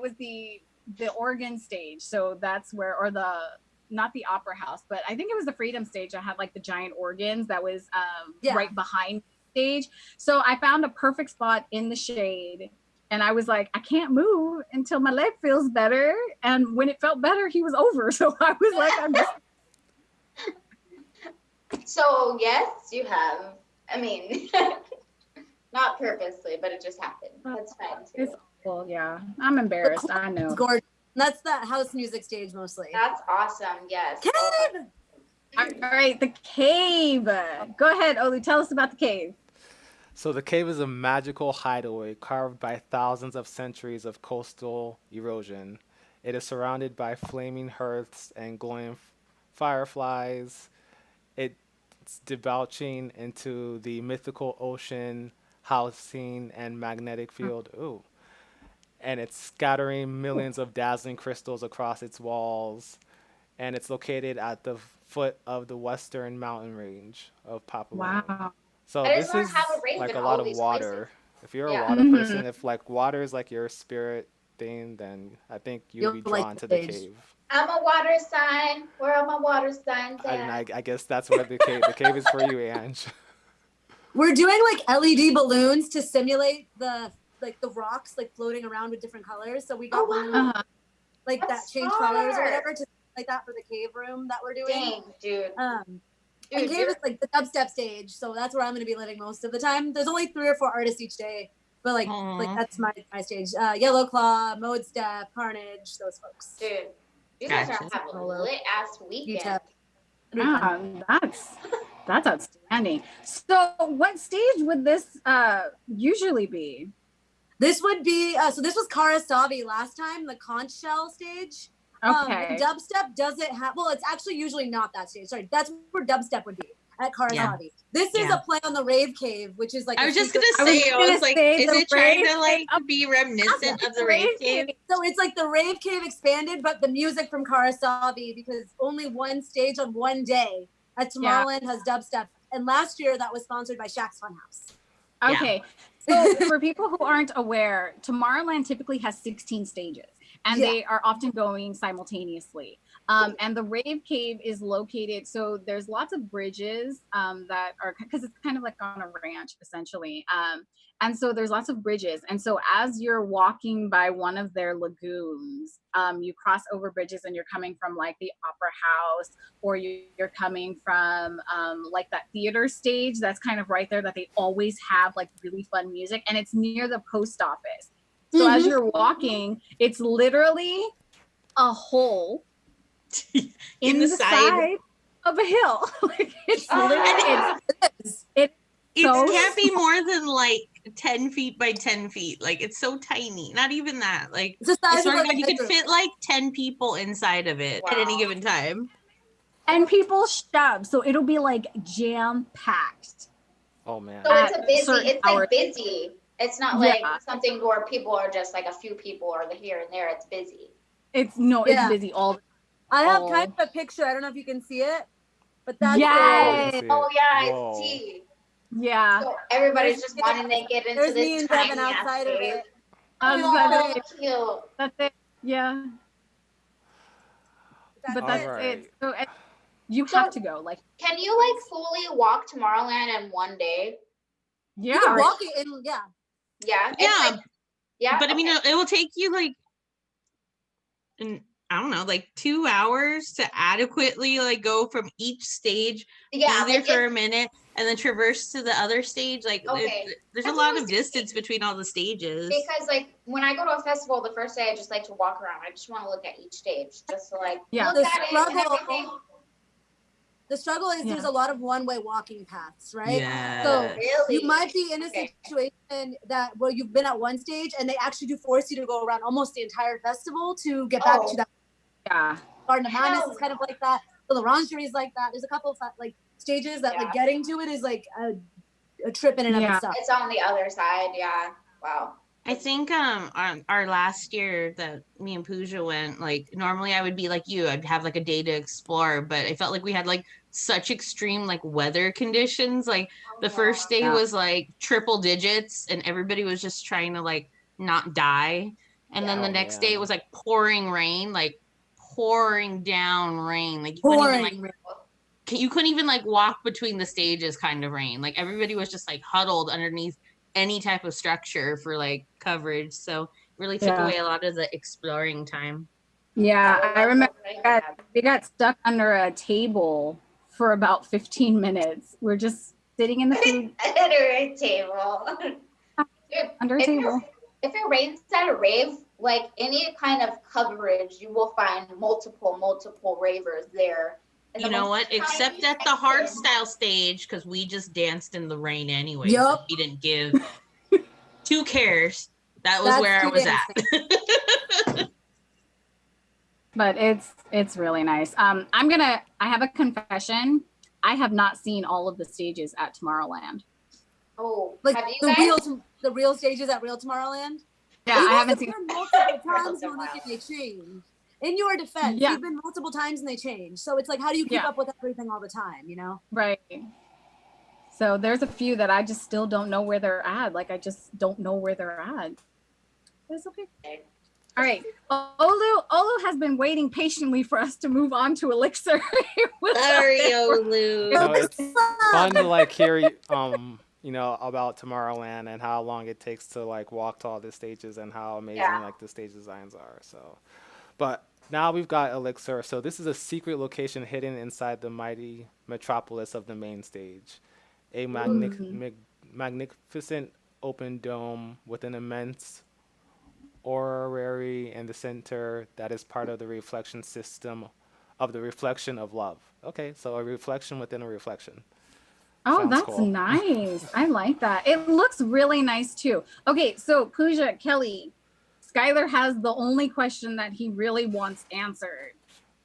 was the organ stage. So that's where, or not the opera house, but I think it was the Freedom stage. I had like the giant organs that was right behind the stage. So I found a perfect spot in the shade. And I was like, I can't move until my leg feels better. And when it felt better, he was over. So I was like, I'm just. So yes, you have. I mean, not purposely, but it just happened. That's fine too. It's awful. Yeah. I'm embarrassed. I know. It's gorgeous. That's that house music stage mostly. That's awesome. Yes. Cave! All right, the cave. Go ahead, Olu. Tell us about the cave. So the cave is a magical hideaway carved by thousands of centuries of coastal erosion. It is surrounded by flaming hearths and glowing fireflies. It's debouching into the mythical ocean, housing, and magnetic field. Ooh. And it's scattering millions of dazzling crystals across its walls. And it's located at the foot of the western mountain range of Papua. Wow. So I this just wanna is have a rave like in a all lot of these water. places. If you're Yeah. a water Mhm. person, if like water is like your spirit thing, then I think you'll be You'll like drawn the to the stage. cave. I'm a water sign. Where are my water signs And at? I guess that's where the cave is for you, Ange. We're doing like LED balloons to simulate the like the rocks like floating around with different colors. So we got one Uh-huh. like That's that changed colors or smart. whatever to like that for the cave room that we're doing. Dang, dude. And Dude, cave is like the dubstep stage, so that's where I'm going to be living most of the time. There's only 3 or 4 artists each day, but like that's my stage. Yellow Claw, Mode Step, Carnage, those folks. dude, you guys are Gotcha. gonna have a lit ass weekend. UTEP. That's outstanding. So what stage would this usually be? This would be so this was Karasavi last time, the conch shell stage. Okay. And dubstep doesn't have, well, it's actually usually not that stage. Sorry, that's where dubstep would be at Karasavi. Yeah. This is a play on the Rave Cave, which is like I a was just secret- gonna say, I was like, say is the it trying rave to like cave. be reminiscent of the rave cave? So it's like the Rave Cave expanded, but the music from Karasavi, because only one stage on one day at Tomorrowland has dubstep. And last year that was sponsored by Shaq's Funhouse. Okay. So for people who aren't aware, Tomorrowland typically has 16 stages, and they are often going simultaneously. And the Rave Cave is located, so there's lots of bridges that are, because it's kind of like on a ranch essentially. And so there's lots of bridges. And so as you're walking by one of their lagoons, you cross over bridges and you're coming from like the Opera House, or you're coming from like that theater stage that's kind of right there that they always have like really fun music. And it's near the post office. So as you're walking, it's literally a hole in the side of a hill. Like it's literally, it's so can't be more than like 10 feet by 10 feet. Like it's so tiny. Not even that. Like It's the size I swear of to like God, you a could bedroom. fit like 10 people inside of it at any given time. and people shove, so it'll be like jam packed. Oh man. So it's a busy. certain It's hours. like busy. It's not like Yeah. something where people are just like a few people or the here and there. It's busy. It's busy all. I have kind of a picture. I don't know if you can see it, but that's Yes. I see Oh it. yeah, Whoa. I see. Yeah. So everybody's just wanting to get into there's me this and tiny Devin ass outside of cave. it. I was gonna say, So cute. that's it. Yeah. But that's Alright. it. So you have to go. Like, Can you like fully walk Tomorrowland in one day? yeah. You can walk it in, yeah. Yeah. It's Yeah. like- yeah. But I mean, okay. it will take you like, I don't know, like 2 hours to adequately like go from each stage, Yeah. be there Like for a minute, and then traverse to the other stage. Like, Okay. there's a That's lot what I of was distance between all the stages. because like when I go to a festival, the first day I just like to walk around. I just want to look at each stage, just to like Yeah. look The at it and struggle- everything. The struggle is there's a lot of one-way walking paths, right? Yeah. So Really? you might be in a Okay. situation that where you've been at one stage and they actually do force you to go around almost the entire festival to get back Oh. to that. Yeah. Garden of Madness Hell is kind of like that. The L'Orangerie is like that. There's a couple of like stages that like getting to it is like a trip in and of Yeah. itself. It's on the other side. Yeah. Wow. I think on our last year that me and Pooja went, like normally I would be like you, I'd have like a day to explore, but I felt like we had like such extreme like weather conditions. Like the first day Yeah. was like triple digits and everybody was just trying to like not die. And then Yeah. the Oh, next man. day it was like pouring rain, like pouring down rain. Like you couldn't even, like, you couldn't even like walk between the stages kind of rain. Like everybody was just like huddled underneath any type of structure for like coverage. So it really took Yeah. away a lot of the exploring time. Yeah. I remember that. we got stuck under a table for about 15 minutes. We're just sitting in the food Under a table. Dude, under a table. if it rains at a rave, like any kind of coverage, you will find multiple ravers there. And You the know most what? Except tiny at the hard section- style stage, because we just danced in the rain anyway. Yup. We didn't give 2 cares. That was That's where I too was at. But it's really nice. I have a confession. I have not seen all of the stages at Tomorrowland. Oh, Like have you the guys? real stages at Real Tomorrowland. Yeah, You've I haven't also seen. been multiple times, Once in a Monique, while. and they change. In your defense, Yeah. you've been multiple times and they change. So it's like, how do you keep Yeah. up with everything all the time? You know? Right. So there's a few that I just still don't know where they're at. Like I just don't know where they're at. But it's okay. All right. Olu has been waiting patiently for us to move on to Elixir. Sorry, Olu. You know, it's fun to like hear about Tomorrowland and how long it takes to like walk to all the stages and how amazing Yeah. like the stage designs are. So, but now we've got Elixir. So this is a secret location hidden inside the mighty metropolis of the main stage, a magnificent open dome with an immense orrery in the center that is part of the reflection system of the reflection of love. Okay, so a reflection within a reflection. Oh, Sounds that's cool. nice. I like that. It looks really nice too. Okay, so Pooja, Kelly, Skylar has the only question that he really wants answered.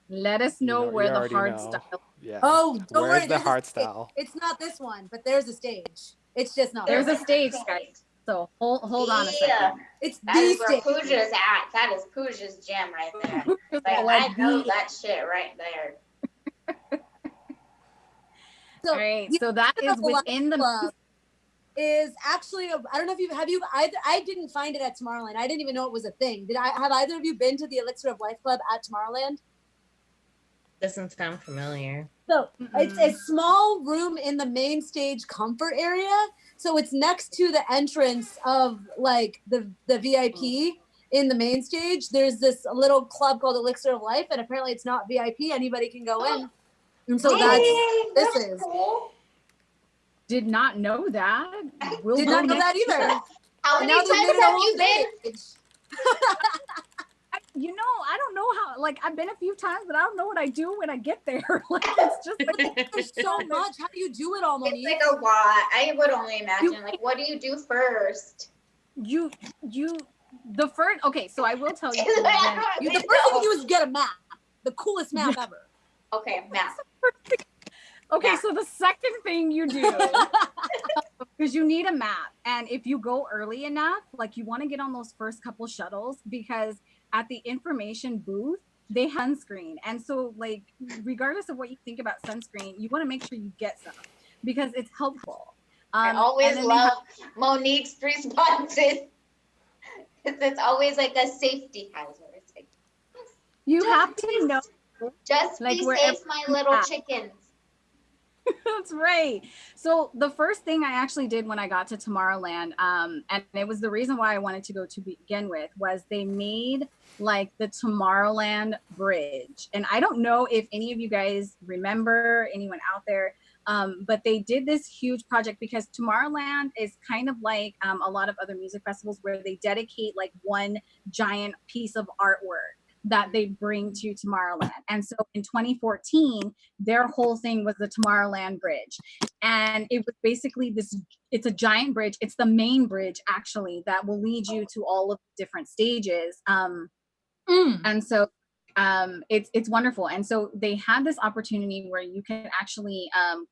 Let us know You where the already hard know. style. Yeah. Oh, don't Where's worry. the There's a hard stage. style? It's not this one, but there's a stage. It's just not. There's this a one. stage, guys. So hold on a Yeah. second. It's That the is where stage. Pooja's at. That is Pooja's gem right there. Like, Like, I know that shit right there. So All right, the so that is Festival within the Club is actually I don't know if I didn't find it at Tomorrowland. I didn't even know it was a thing. Have either of you been to the Elixir of Life Club at Tomorrowland? Doesn't sound familiar. So it's a small room in the main stage comfort area. So it's next to the entrance of like the VIP in the main stage. There's this little club called Elixir of Life, and apparently it's not VIP. Anybody can go in. And so that's this is. Cool. Did not know that. We'll Did go not know next that year. either. How And many now they made times it a have whole you been? stage. I don't know how. Like, I've been a few times, but I don't know what I do when I get there. Like, it's just like There's so much. How do you do it all, It's Monique? like a lot. I would only imagine. Like, what do you do first? you the first. Okay, so I will tell you. The first thing you do is get a map. The coolest map ever. Okay, math. Okay, Yeah. so the second thing you do, because you need a map, and if you go early enough, like you want to get on those first couple shuttles, because at the information booth they have sunscreen, and so like regardless of what you think about sunscreen, you want to make sure you get some because it's helpful. I And always then they love Monique's responses. It's always like a safety hazard. It's like, you have to know. just Like, be wherever safe, my little at. chickens. That's right. So the first thing I actually did when I got to Tomorrowland, and it was the reason why I wanted to go to begin with, was they made like the Tomorrowland Bridge. And I don't know if any of you guys remember, anyone out there, but they did this huge project because Tomorrowland is kind of like a lot of other music festivals where they dedicate like one giant piece of artwork that they bring to Tomorrowland. And so in 2014, their whole thing was the Tomorrowland Bridge. And it was basically it's a giant bridge. It's the main bridge actually that will lead you to all of the different stages. And so it's wonderful. And so they had this opportunity where you can actually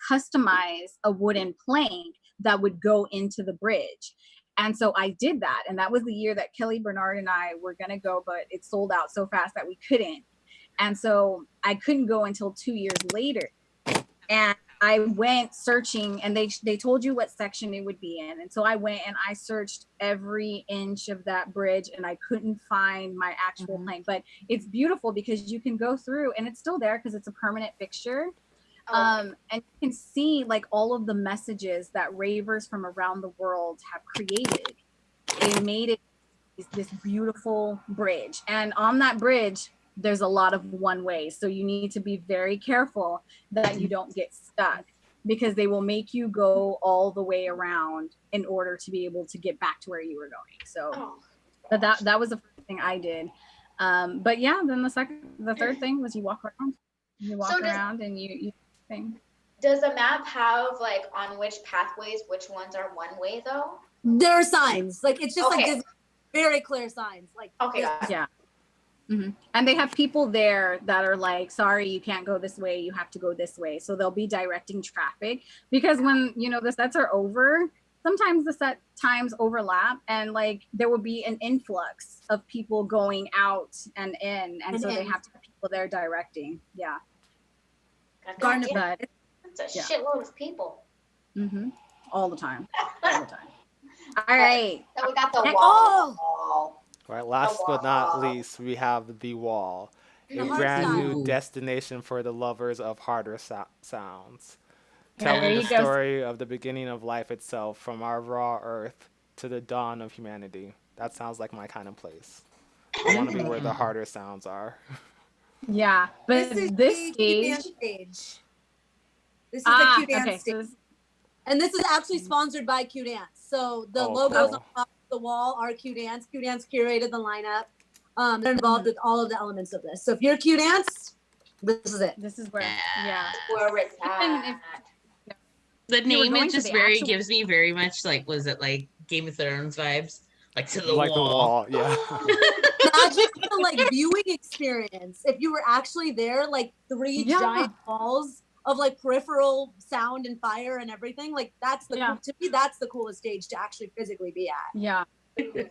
customize a wooden plank that would go into the bridge. And so I did that. And that was the year that Kelly Bernard and I were going to go, but it sold out so fast that we couldn't. And so I couldn't go until 2 years later. And I went searching, and they told you what section it would be in. And so I went and I searched every inch of that bridge, and I couldn't find my actual plank. But it's beautiful because you can go through, and it's still there because it's a permanent fixture. And you can see like all of the messages that ravers from around the world have created. They made it this beautiful bridge, and on that bridge there's a lot of one ways, so you need to be very careful that you don't get stuck, because they will make you go all the way around in order to be able to get back to where you were going. So but that was the first thing I did. But yeah, then the third thing was you walk around and you thing. Does the map have like on which pathways, which ones are one way though? There are signs. Like it's just like Okay. this very clear signs. Like Okay, got it. Yeah. And they have people there that are like, sorry, you can't go this way, you have to go this way. So they'll be directing traffic, because when the sets are over, sometimes the set times overlap, and like there will be an influx of people going out and in, and so they have to have people there directing. Yeah. God damn, But it's a yeah. shitload of people. all the time. All the time. All right. So we got the Okay. wall. Right. Last but not wall. least, we have the wall, a The brand hardstyle. new destination for the lovers of harder sounds. telling the you go. story of the beginning of life itself, from our raw earth to the dawn of humanity. That sounds like my kind of place. I want to be where the harder sounds are. Yeah, but This is this the Q stage. Dance stage. This is the Q Dance Okay, stage. so And this is actually sponsored by Q Dance. So the Oh, logos cool. on top of the wall are Q Dance. Q Dance curated the lineup. They're involved with all of the elements of this. So if you're Q Dance, this is it. this is where, yeah. Where it's Even at. if The you were name going it to just the very actual- gives me very much like, was it like Game of Thrones vibes? Like to the Like the wall, yeah. Imagine the like viewing experience if you were actually there, like 3 Yeah. giant balls of like peripheral sound and fire and everything. Like that's the Yeah. to me that's the coolest stage to actually physically be at. Yeah. I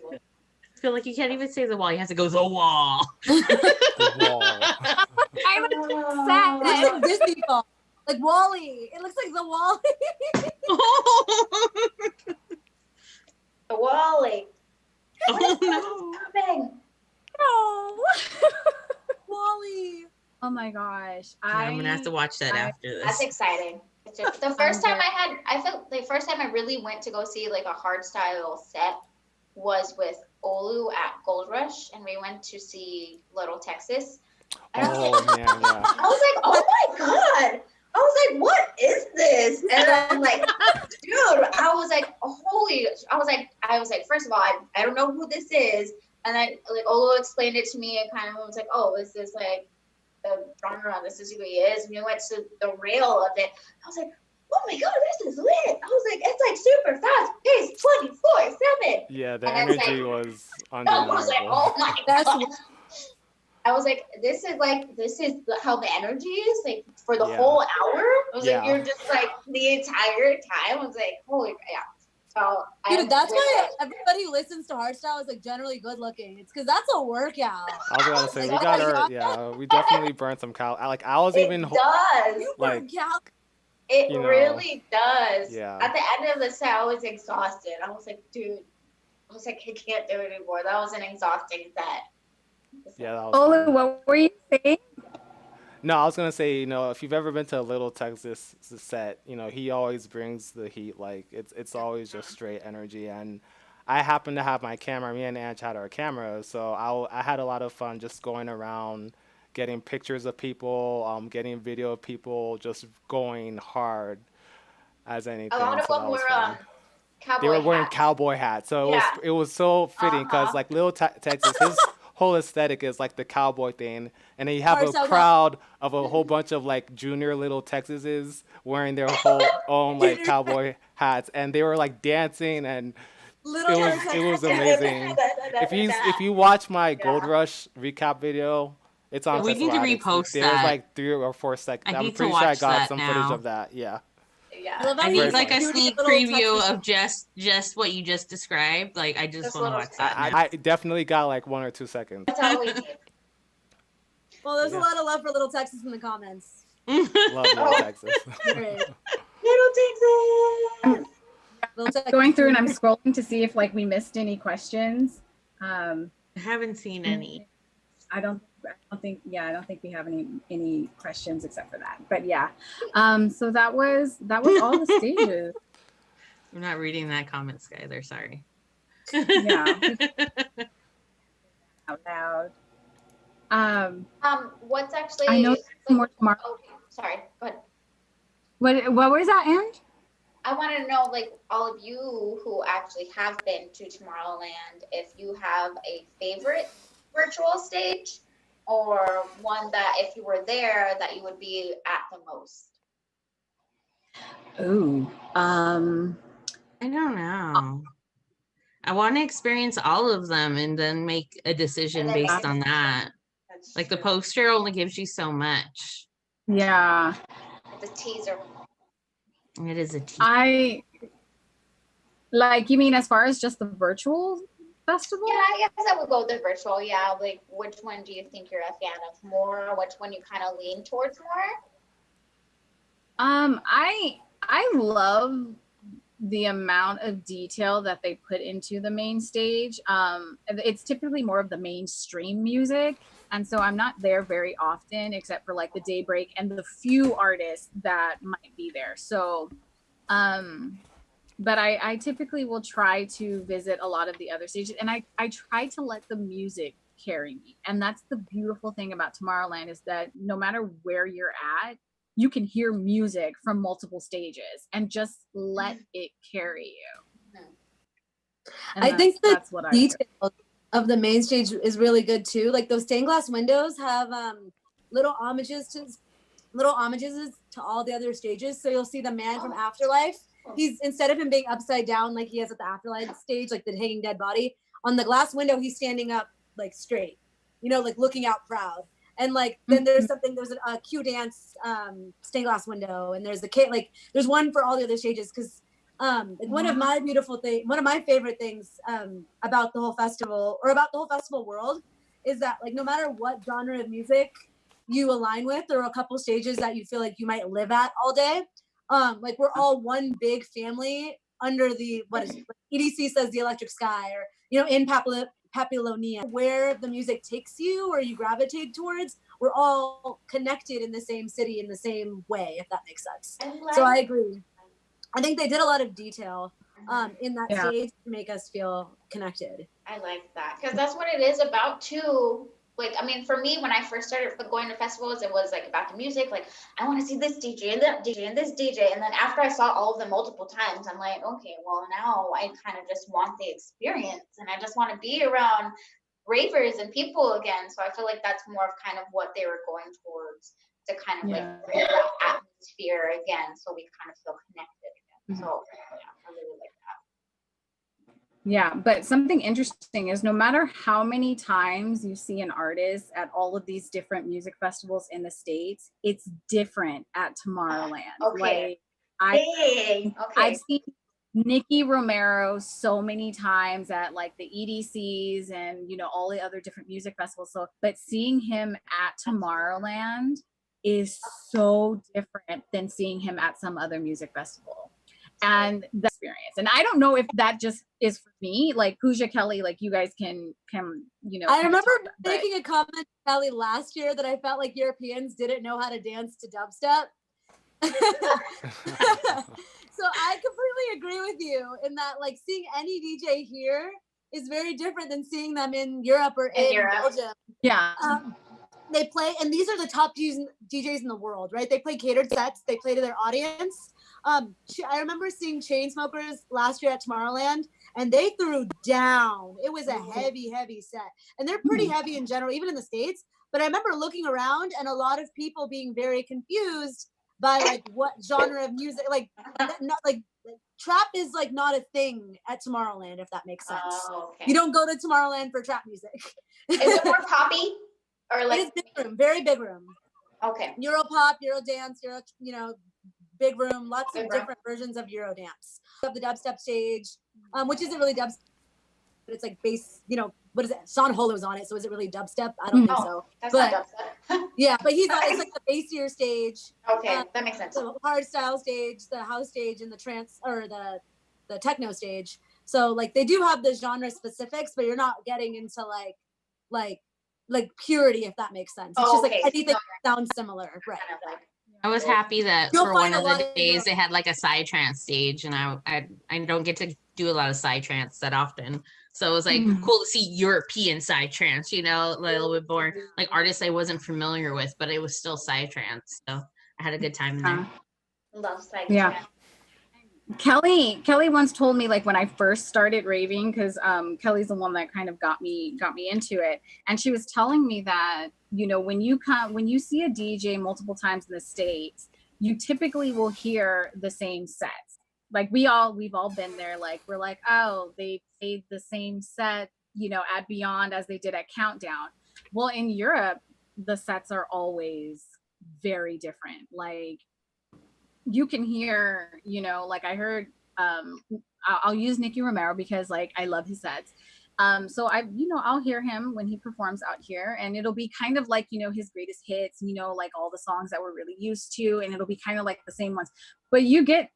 feel like you can't even say the wall. You have to go the wall. The wall. I was It looks sad. like Disney ball. Like Wally. It looks like the Wally. The Wally. Oh no. Coming. No. Wally. Oh my gosh. I'm gonna have to watch that after That's this. exciting. It's just, the first time I felt the first time I really went to go see like a hardstyle set was with Olu at Gold Rush, and we went to see Little Texas. And I was Oh like, man, yeah. I was like, oh my god. I was like, what is this? And I'm like, dude, I was like, I was like, first of all, I don't know who this is. And then like Olu explained it to me and kind of was like, oh, is this like the genre? This is who he is. And we went to the rail of it. I was like, oh my god, this is lit. I was like, it's like super fast paced 24/7. Yeah, the And it's energy like- was I was like, undeniable. oh my That's god. I was like, this is how the energy is like for the Yeah. whole hour. I was Yeah. like, you're just like the entire time. I was like, holy yeah. So Dude, that's why everybody who listens to hardstyle is like generally good looking. It's because that's a workout. I was gonna say we Like, got oh my our yeah, we definitely burned some like I was it even does. You like, work out. It you know, really does. yeah. At the end of the set, I was exhausted. I was like, dude, I was like, I can't do it anymore. That was an exhausting set. yeah, that was Olu, fun. what were you saying? No, I was gonna say, if you've ever been to a Little Texas set, he always brings the heat. Like it's always just straight energy. And I happen to have my camera. Me and Ange had our cameras, so I had a lot of fun just going around, getting pictures of people, getting video of people just going hard as anything. A lot of so them that was were fun. cowboy They were wearing hats. cowboy hats, so it was so fitting because like Little Texas, his whole aesthetic is like the cowboy thing, and then you have a crowd of a whole bunch of like junior Little Texases wearing their whole own like cowboy hats, and they were like dancing, and it was amazing. If you watch my Gold Rush recap video, it's on. We need to Festival Addicts. repost There was that. like 3 or 4 seconds. I I'm need to pretty sure I watch got that some footage now. of that. Yeah. Yeah. I Very need like a fun. sneak Little preview Texas- of just what you just described. Like I just Just want to little watch that. now. I definitely got like 1 or 2 seconds. That's all we need. Well, there's Yeah. a lot of love for Little Texas in the comments. Love Little Texas. Great. Little Texas. Little Texas. Going through and I'm scrolling to see if like we missed any questions. I haven't seen any. I don't think we have any questions except for that. But yeah. So that was all the stages. I'm not reading that comment, Skylar. Sorry. Yeah. Out loud. What's actually I know more tomorrow. Okay, sorry, but What was that, Ange? I want to know, like, all of you who actually have been to Tomorrowland, if you have a favorite virtual stage or one that if you were there that you would be at the most. Ooh. I don't know. I want to experience all of them and then make a decision And then based on that. That's Like the true. poster only gives you so much. Yeah. The teaser. It is a teaser. I like, you mean as far as just the virtual festival? Yeah, I guess I would go with the virtual. Yeah, like, which one do you think you're a fan of more? Which one you kind of lean towards more? I love the amount of detail that they put into the main stage. It's typically more of the mainstream music. And so I'm not there very often, except for like the day break and the few artists that might be there. So, but I typically will try to visit a lot of the other stages, and I try to let the music carry me. And that's the beautiful thing about Tomorrowland, is that no matter where you're at, you can hear music from multiple stages and just let it carry you. And I think the that's what I detail of the main stage is really good too. Like those stained glass windows have little homages to all the other stages. So you'll see the man from Afterlife. He's, instead of him being upside down like he is at the Afterlife stage, like the hanging dead body, on the glass window he's standing up like straight, you know, like looking out proud. And like then there's a Q dance stained glass window, and there's the kid, like there's one for all the other stages, because like one of my favorite things about the whole festival, or about the whole festival world, is that like no matter what genre of music you align with, there are a couple stages that you feel like you might live at all day. Like we're all one big family under the, what is it, like EDC says, the electric sky, or you know, in Papilonia, where the music takes you or you gravitate towards, we're all connected in the same city in the same way, if that makes sense. So I agree. I think they did a lot of detail in that stage to make us feel connected. I like that, because that's what it is about too. Like, I mean, for me, when I first started going to festivals, it was like about the music. Like, I want to see this DJ and that DJ and this DJ. And then after I saw all of them multiple times, I'm like, okay, well, now I kind of just want the experience, and I just want to be around ravers and people again. So I feel like that's more of kind of what they were going towards, to kind of like bring that atmosphere again, so we kind of feel connected again. So yeah, I really like that. Yeah, but something interesting is no matter how many times you see an artist at all of these different music festivals in the States, it's different at Tomorrowland. Okay. Like I've seen Nicky Romero so many times at like the EDCs and, you know, all the other different music festivals. So, but seeing him at Tomorrowland is so different than seeing him at some other music festival. And the experience, and I don't know if that just is for me, like Pooja, Kelly, like you guys can you know. I remember making a comment to Kelly last year that I felt like Europeans didn't know how to dance to dubstep. So I completely agree with you in that, like, seeing any DJ here is very different than seeing them in Europe or in Belgium. Yeah. They play, and these are the top DJs in the world, right? They play catered sets. They play to their audience. I remember seeing Chainsmokers last year at Tomorrowland, and they threw down. It was a heavy set, and they're pretty heavy in general, even in the States. But I remember looking around and a lot of people being very confused by like what genre of music, like not like trap is like not a thing at Tomorrowland, if that makes sense. Oh, okay. You don't go to Tomorrowland for trap music. Is it more poppy, or like? It is big room, very big room. Okay. Europop, Eurodance, you know, big room, lots of different versions of Eurodance. Of the dubstep stage, which isn't really dubstep, but it's like bass, you know, what is it? Sean Holo's on it, so is it really dubstep? I don't think so. That's but not dubstep. yeah, but he's on, it's like the bassier stage. Okay, that makes sense. The hard style stage, the house stage, and the trance, or the techno stage. So like they do have the genre specifics, but you're not getting into like purity, if that makes sense. It's just like anything sounds similar, right? Kind of like, I was happy that You'll for one find a of lot the of days they had like a psytrance stage, and I don't get to do a lot of psytrance that often, so it was like cool to see European psytrance, you know, a little bit more like artists I wasn't familiar with, but it was still psytrance, so I had a good time in there. love psych. Yeah. Kelly once told me, like when I first started raving, because Kelly's the one that kind of got me into it, and she was telling me that, you know, when you see a DJ multiple times in the States, you typically will hear the same sets. Like we've all been there. Like we're like, oh, they played the same set, you know, at Beyond as they did at Countdown. Well, in Europe, the sets are always very different. Like you can hear, you know, like I heard, I'll use Nicky Romero because like I love his sets. So I'll hear him when he performs out here, and it'll be kind of like, you know, his greatest hits, you know, like all the songs that we're really used to, and it'll be kind of like the same ones. But you get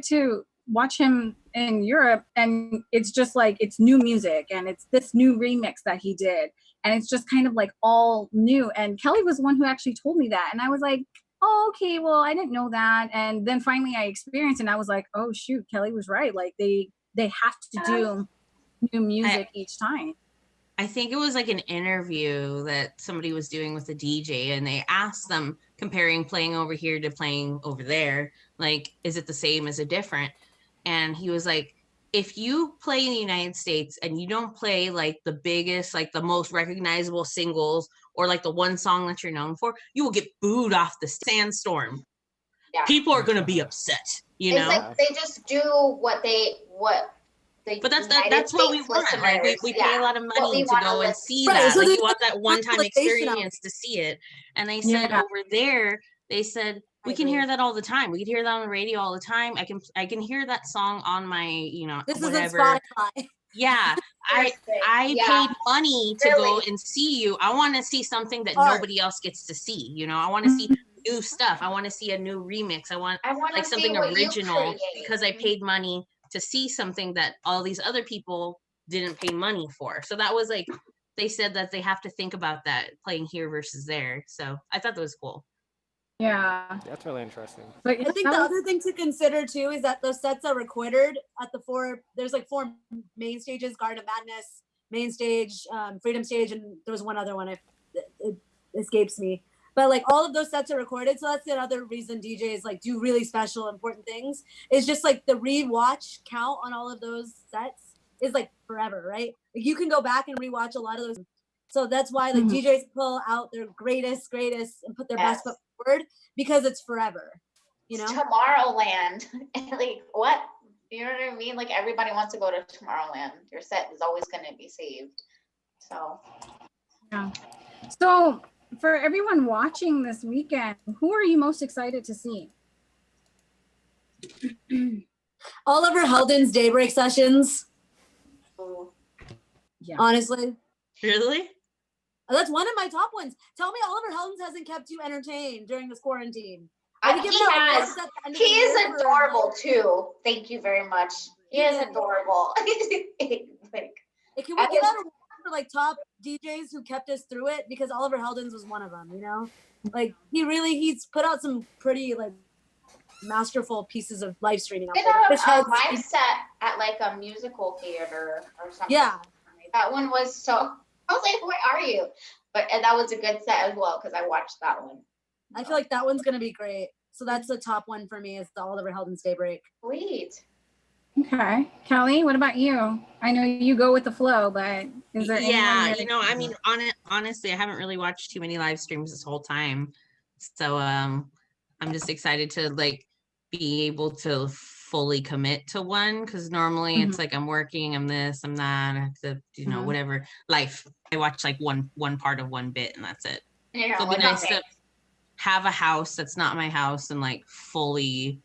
to watch him in Europe, and it's just like, it's new music, and it's this new remix that he did. and it's just kind of like all new. And Kelly was the one who actually told me that, and I was like, oh, okay, well, I didn't know that. And then finally I experienced it, and I was like, oh shoot, Kelly was right. Like they have to do new music each time. I think it was like an interview that somebody was doing with a DJ, and they asked them, comparing playing over here to playing over there, like, is it the same? Is it different? And he was like, if you play in the United States and you don't play like the biggest, like the most recognizable singles, or like the one song that you're known for, you will get booed off the Sandstorm. Yeah. People are going to be upset, you know? It's like they just do what the But that's United what we States want. Like we listeners, pay a lot of money to go and see Right, that. so Like there's you want that one-time population out experience to see it. And they said Yeah. over there, they said we can agree. hear that all the time. We can hear that on the radio all the time. I can hear that song on my, you know, This whatever. isn't Spotify. Yeah. I Yeah. paid money to go Really? and see you. I want to see something that Art. nobody else gets to see. You know, I want to see new stuff. I want to see a new remix. I want I want like to something see what original you create. because I paid money to see something that all these other people didn't pay money for. So that was like, they said that they have to think about that playing here versus there. So I thought that was cool. Yeah. That's really interesting. But I think the other thing to consider too is that those sets are recorded at there's like 4 main stages: Garden of Madness, main stage, Freedom stage, and there was one other one. It escapes me. But like all of those sets are recorded, so that's the other reason DJs like do really special, important things. It's just like the rewatch count on all of those sets is like forever, right? Like you can go back and rewatch a lot of those. So that's why like DJs pull out their greatest and put their best foot forward, because it's forever. You know, Tomorrowland. Like what? You know what I mean? Like everybody wants to go to Tomorrowland. Your set is always going to be saved. So yeah. So for everyone watching this weekend, who are you most excited to see? Oliver Heldens' Daybreak Sessions. Yeah. Honestly, Really? that's one of my top ones. Tell me Oliver Heldens hasn't kept you entertained during this quarantine. he is adorable too. Thank you very much. He is adorable. Like, can we give out a for like top DJs who kept us through it? Because Oliver Heldens was one of them, you know? Like he's put out some pretty like masterful pieces of live streaming out there. a live set at like a musical theater or something. Yeah. That one was so, I was like, where are you? And that was a good set as well, because I watched that one. I feel like that one's gonna be great. So that's the top one for me, is the Oliver Heldens Daybreak. Sweet. Okay. Kelly, what about you? I know you go with the flow, but is there Yeah, you know, I mean, honestly, I haven't really watched too many live streams this whole time. So I'm just excited to like be able to fully commit to one, because normally it's like I'm working, I'm this, I'm that, I have to, you know, whatever. Life. I watch like one part of one bit and that's it. Yeah, It'll be nice to have a house that's not my house and like fully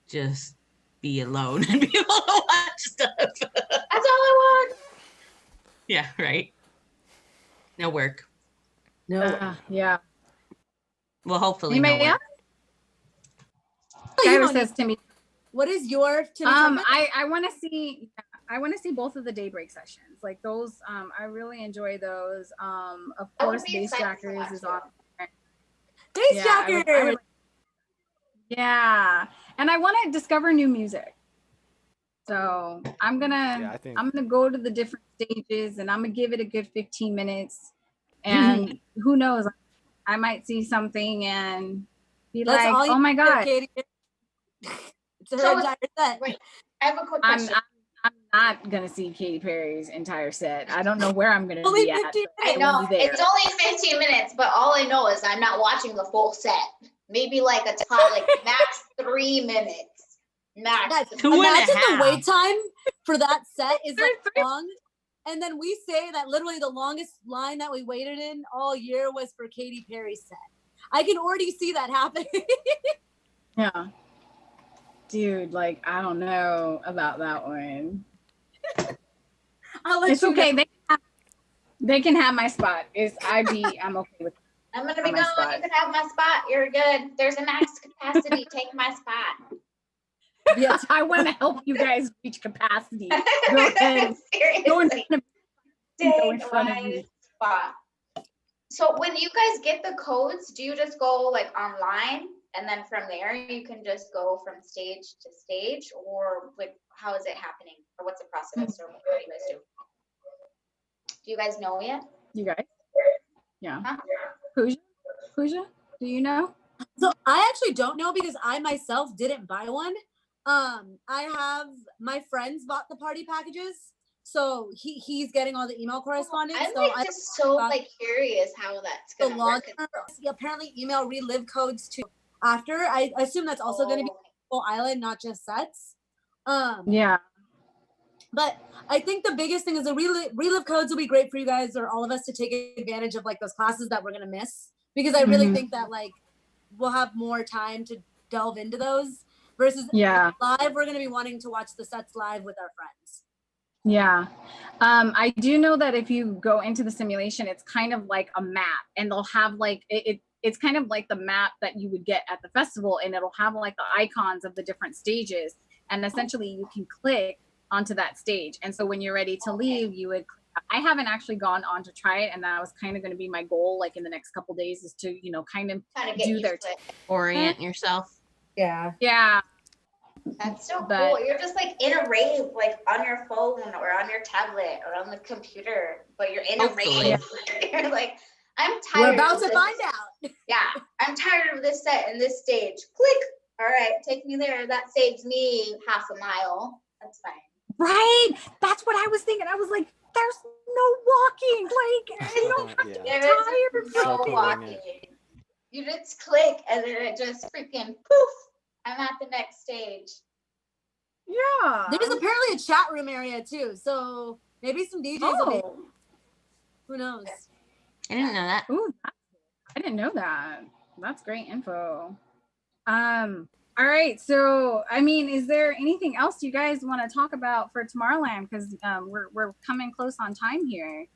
just be alone and be able to watch stuff. That's all I want. Yeah, right. No work. No. Yeah. Well, hopefully. Anybody no else? You Skylar don't says Timmy. What is your Timmy? I want to see. I want to see both of the Daybreak sessions. Like those. I really enjoy those. Of course, Bass Jackers is on. Bass Jackers. Yeah, and I want to discover new music. So I'm gonna go to the different stages, and I'm gonna give it a good 15 minutes. And who knows, I might see something and be like, "Oh my god!" It's her entire set. Wait, I have a quick question. I'm not gonna see Katy Perry's entire set. I don't know where I'm gonna Only be at. 15 I know it's only 15 minutes, but all I know is I'm not watching the full set. Maybe like a top, like max 3 minutes. Max. Two and a Imagine half. the wait time for that set is like long. And then we say that literally the longest line that we waited in all year was for Katy Perry's set. I can already see that happening. Yeah. Dude, like, I don't know about that one. I'll let It's you okay. know. They can have my spot. I'm okay with it. I'm gonna be My gone. spot. You can have my spot. You're good. There's a max capacity. Take my spot. Yes. I want to help you guys reach capacity. Go ahead. Seriously. Go in front of Take go in front of my me. spot. So when you guys get the codes, do you just go like online and then from there you can just go from stage to stage, or like how is it happening, or what's the process, or what do you guys do? Do you guys know yet? You guys? Yeah. Huh? Pooja, do you know? So I actually don't know because I myself didn't buy one. I have my friends bought the party packages, so he's getting all the email correspondence. I'm so like just so like curious how that's the gonna log work. apparently email relive codes to after. I assume that's also going to be full island, not just sets. Yeah. But I think the biggest thing is the relive codes will be great for you guys or all of us to take advantage of like those classes that we're gonna miss, because I really think that like we'll have more time to delve into those versus live. We're gonna be wanting to watch the sets live with our friends. Yeah. I do know that if you go into the simulation, it's kind of like a map, and they'll have like it's kind of like the map that you would get at the festival, and it'll have like the icons of the different stages, and essentially you can click onto that stage. And so when you're ready to leave, you would I haven't actually gone on to try it, and that was kind of going to be my goal like in the next couple days, is to, you know, kind of do their orient yourself. Yeah. That's so cool. You're just like in a rave, like on your phone or on your tablet or on the computer, but you're in a rave. You're like, I'm tired. We're about to find out. Yeah, I'm tired of this set and this stage. Click. All right, take me there. That saves me half a mile. That's fine. Right. That's what I was thinking. I was like, there's no walking. Like, you don't have to be tired. No walking. You just click and then it just freaking poof. I'm at the next stage. Yeah. There's apparently a chat room area too, so maybe some DJs will be. Who knows? I didn't know that. Ooh, I didn't know that. That's great info. All right, so I mean, is there anything else you guys want to talk about for Tomorrowland? Because we're coming close on time here.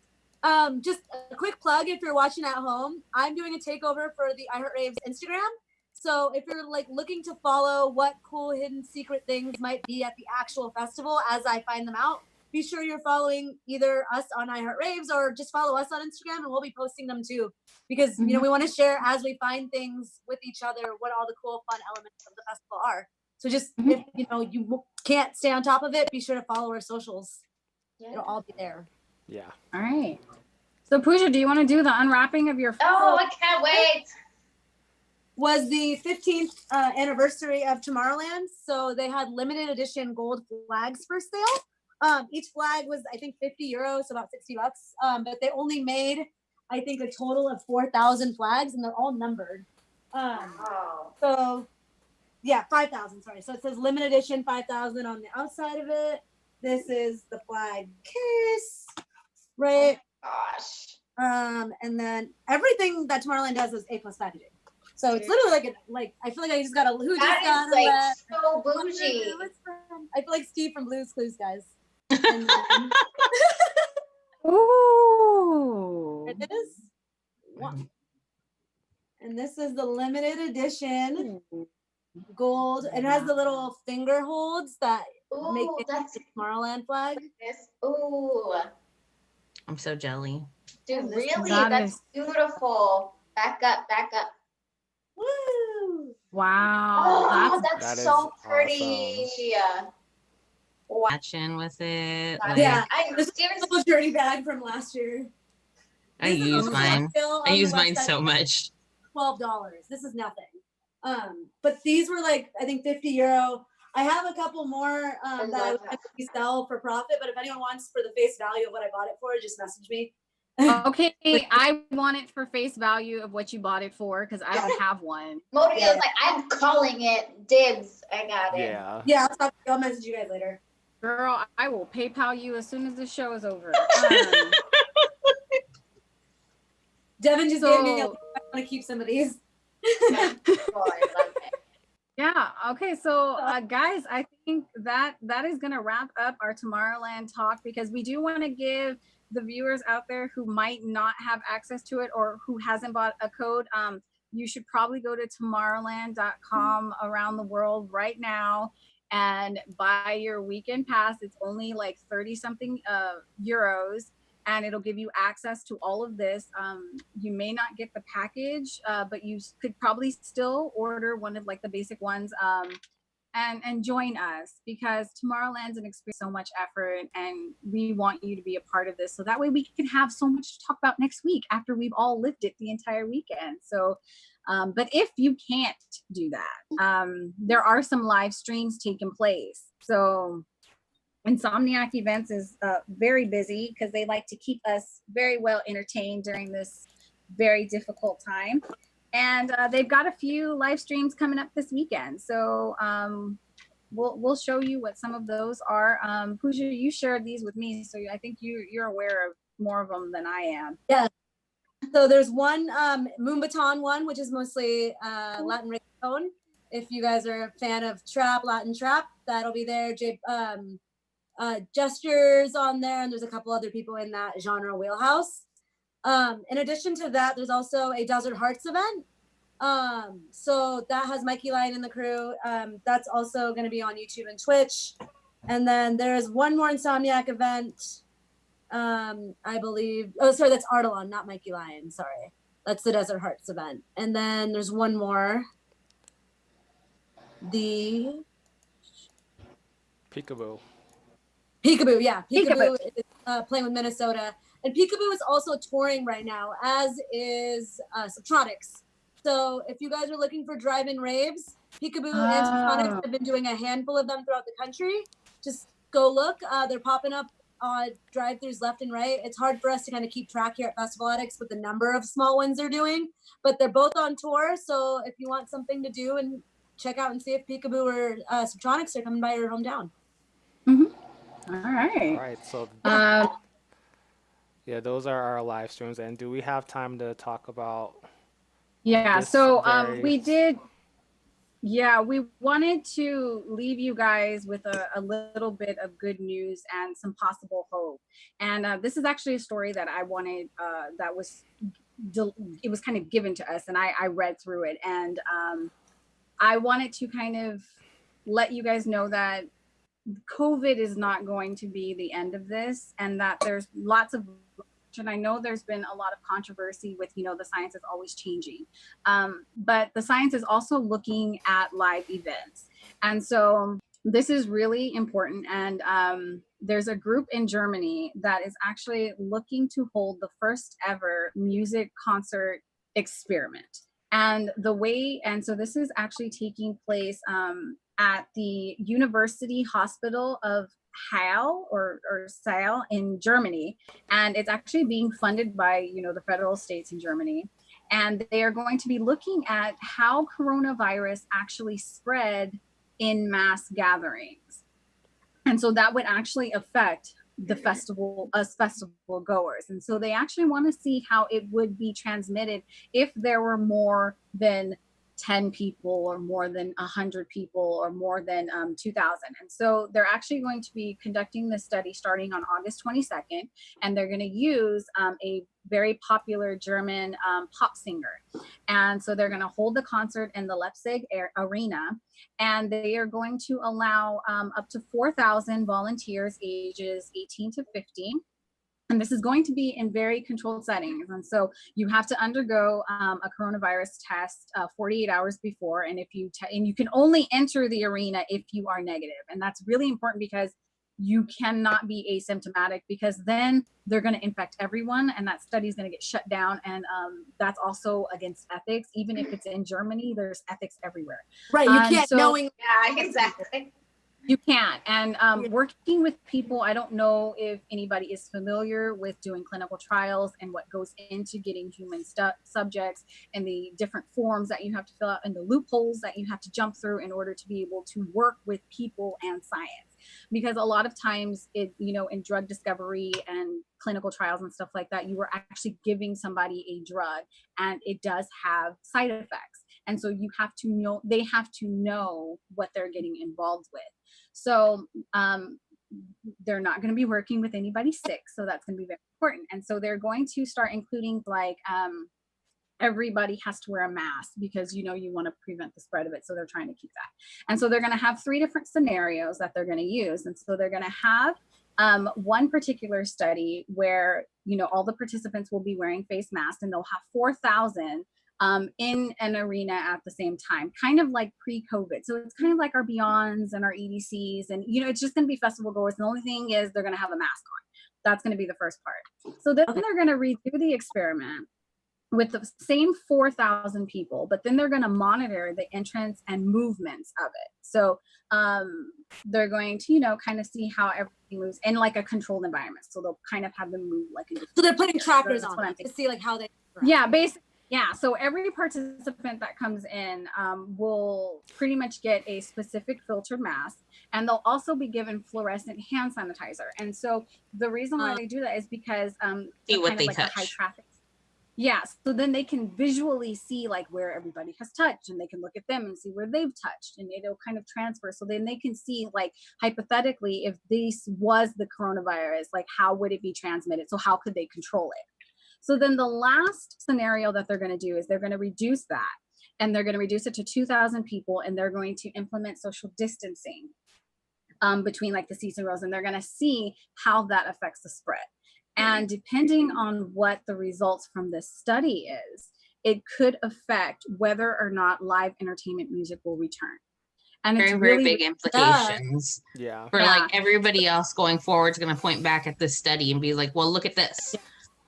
Just a quick plug if you're watching at home. I'm doing a takeover for the iHeartRaves Instagram. So if you're like looking to follow what cool hidden secret things might be at the actual festival as I find them out, be sure you're following either us on iHeartRaves or just follow us on Instagram, and we'll be posting them too. Because you know, we want to share as we find things with each other what all the cool fun elements of the festival are. So just if you know you can't stay on top of it, be sure to follow our socials. It'll all be there. Yeah. All right. So Pooja, do you want to do the unwrapping of your Oh, I can't wait. Was the 15th anniversary of Tomorrowland. So they had limited edition gold flags for sale. Each flag was, I think, 50 euros, so about $60. But they only made, I think, a total of 4,000 flags, and they're all numbered. So, yeah, 5,000, sorry. So it says limited edition 5,000 on the outside of it. This is the flag case, right? Gosh. And then everything that Tomorrowland does is A+ packaging. So it's literally like I feel like I just got a so bougie. I feel like Steve from Blue's Clues, guys. Ooh. It is. And this is the limited edition gold. It has the little finger holds that make it the Tomorrowland flag. Ooh. I'm so jelly. Dude, really? That's beautiful. Back up. Woo! Wow. Oh, that's so pretty. Wow. Matching with it. Like, yeah, this is a little journey bag from last year. I use mine. I use mine so much. $12. This is nothing. But these were like, I think 50 euro. I have a couple more that I would actually sell for profit, but if anyone wants for the face value of what I bought it for, just message me. Okay, I want it for face value of what you bought it for, because I don't have one. Modi was like, I'm calling it dibs. I got it. Yeah, I'll message you guys later. Girl, I will PayPal you as soon as the show is over. Devin just gave me I want to keep some of these. Yeah. Okay. So, guys, I think that is going to wrap up our Tomorrowland talk, because we do want to give the viewers out there who might not have access to it or who hasn't bought a code. You should probably go to tomorrowland.com around the world right now and buy your weekend pass. It's only like 30 something euros. and it'll give you access to all of this. You may not get the package, but you could probably still order one of like the basic ones, and join us, because Tomorrowland's an experience, so much effort, and we want you to be a part of this. So that way we can have so much to talk about next week after we've all lived it the entire weekend. So, but if you can't do that, there are some live streams taking place. So Insomniac Events is very busy because they like to keep us very well entertained during this very difficult time. And they've got a few live streams coming up this weekend. So we'll show you what some of those are. Pooja, you shared these with me, so I think you're aware of more of them than I am. Yeah. So there's one Moombaton one, which is mostly Latin reggaeton. If you guys are a fan of trap, Latin trap, that'll be there. Gestures on there, and there's a couple other people in that genre wheelhouse. In addition to that, there's also a Desert Hearts event. So that has Mikey Lion in the crew. That's also going to be on YouTube and Twitch. And then there's one more Insomniac event. I believe, oh, sorry, that's Artelon, not Mikey Lion. Sorry. That's the Desert Hearts event. And then there's one more. The Peekaboo. Peekaboo, yeah. Peekaboo is playing with Minnesota. And Peekaboo is also touring right now, as is Subtronics. So if you guys are looking for drive-in raves, Peekaboo and Subtronics have been doing a handful of them throughout the country. Just go look. They're popping up on drive-thrus left and right. It's hard for us to kind of keep track here at Festival Addicts with the number of small ones they're doing, but they're both on tour. So if you want something to do, and check out and see if Peekaboo or Subtronics are coming by your hometown. Mm-hmm. All right. All right. So yeah, those are our live streams. And do we have time to talk about? Yeah. So we did. Yeah, we wanted to leave you guys with a little bit of good news and some possible hope. And this is actually a story that I wanted, that was, it was kind of given to us, and I read through it. And I wanted to kind of let you guys know that COVID is not going to be the end of this, and that there's lots of, and I know there's been a lot of controversy with, the science is always changing, but the science is also looking at live events. And so this is really important. And there's a group in Germany that is actually looking to hold the first ever music concert experiment. And so this is actually taking place at the University Hospital of Halle or Saal in Germany, and it's actually being funded by the federal states in Germany, and they are going to be looking at how coronavirus actually spread in mass gatherings, and so that would actually affect the festival goers. And so they actually want to see how it would be transmitted if there were more than 10 people or more than 100 people or more than 2,000. And so they're actually going to be conducting this study starting on August 22nd, and they're going to use a very popular German pop singer. And so they're going to hold the concert in the Leipzig Arena, and they are going to allow up to 4,000 volunteers ages 18 to 50. And this is going to be in very controlled settings. And so you have to undergo a coronavirus test 48 hours before. And and you can only enter the arena if you are negative. And that's really important because you cannot be asymptomatic, because then they're going to infect everyone, and that study is going to get shut down. And that's also against ethics. Even if it's in Germany, there's ethics everywhere. Right. You can't knowing. Yeah, exactly. You can't. And working with people, I don't know if anybody is familiar with doing clinical trials and what goes into getting human subjects, and the different forms that you have to fill out and the loopholes that you have to jump through in order to be able to work with people and science. Because a lot of times in drug discovery and clinical trials and stuff like that, you are actually giving somebody a drug, and it does have side effects. And so they have to know what they're getting involved with. So they're not going to be working with anybody sick. So that's going to be very important. And so they're going to start including everybody has to wear a mask, because you want to prevent the spread of it. So they're trying to keep that. And so they're going to have 3 different scenarios that they're going to use. And so they're going to have one particular study where, all the participants will be wearing face masks, and they'll have 4,000 in an arena at the same time, kind of like pre-COVID. So it's kind of like our Beyonds and our EDCs, and it's just going to be festival goers. The only thing is they're going to have a mask on. That's going to be the first part. So then they're going to redo the experiment with the same 4,000 people, but then they're going to monitor the entrance and movements of it. So they're going to, kind of see how everything moves in like a controlled environment. So they'll kind of have them move like. So they're putting trackers on to see like how they. Yeah, basically. Yeah, so every participant that comes in will pretty much get a specific filtered mask, and they'll also be given fluorescent hand sanitizer. And so the reason why they do that is because see what kind they of like touch. a high traffic. Yeah, so then they can visually see like where everybody has touched, and they can look at them and see where they've touched, and it'll kind of transfer. So then they can see, like, hypothetically, if this was the coronavirus, like how would it be transmitted? So how could they control it? So then the last scenario that they're going to do is they're going to reduce that, and they're going to reduce it to 2,000 people, and they're going to implement social distancing between like the seats and rows, and they're going to see how that affects the spread. And depending on what the results from this study is, it could affect whether or not live entertainment music will return. And very, it's very really big implications. Yeah. For like everybody else going forward is going to point back at this study and be like, well, look at this.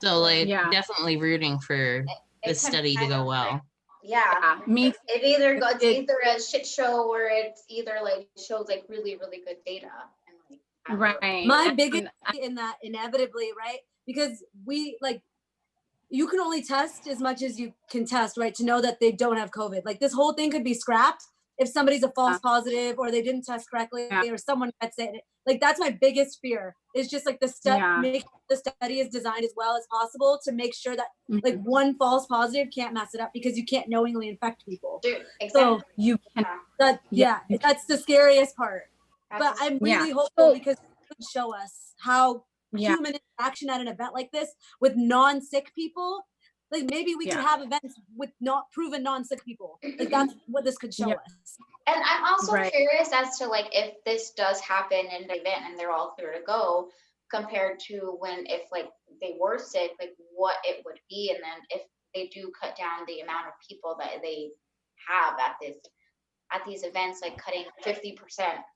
So like definitely rooting for this study to go well. Yeah. Me. It either goes either a shit show or it's either like shows like really, really good data. And like, right. My biggest in that inevitably, right? Because we like, you can only test as much as you can test, right? To know that they don't have COVID. Like this whole thing could be scrapped if somebody's a false positive or they didn't test correctly or someone gets it. Like that's my biggest fear is just like make the study is designed as well as possible to make sure that like one false positive can't mess it up because you can't knowingly infect people. Dude, exactly. So you can. That's the scariest part. But I'm really hopeful because it could show us how human interaction at an event like this with non-sick people, like maybe we could have events with not proven non-sick people. Like that's what this could show us. And I'm also curious as to like if this does happen in the event and they're all clear to go compared to when if like they were sick, like what it would be, and then if they do cut down the amount of people that they have at these events, like cutting 50%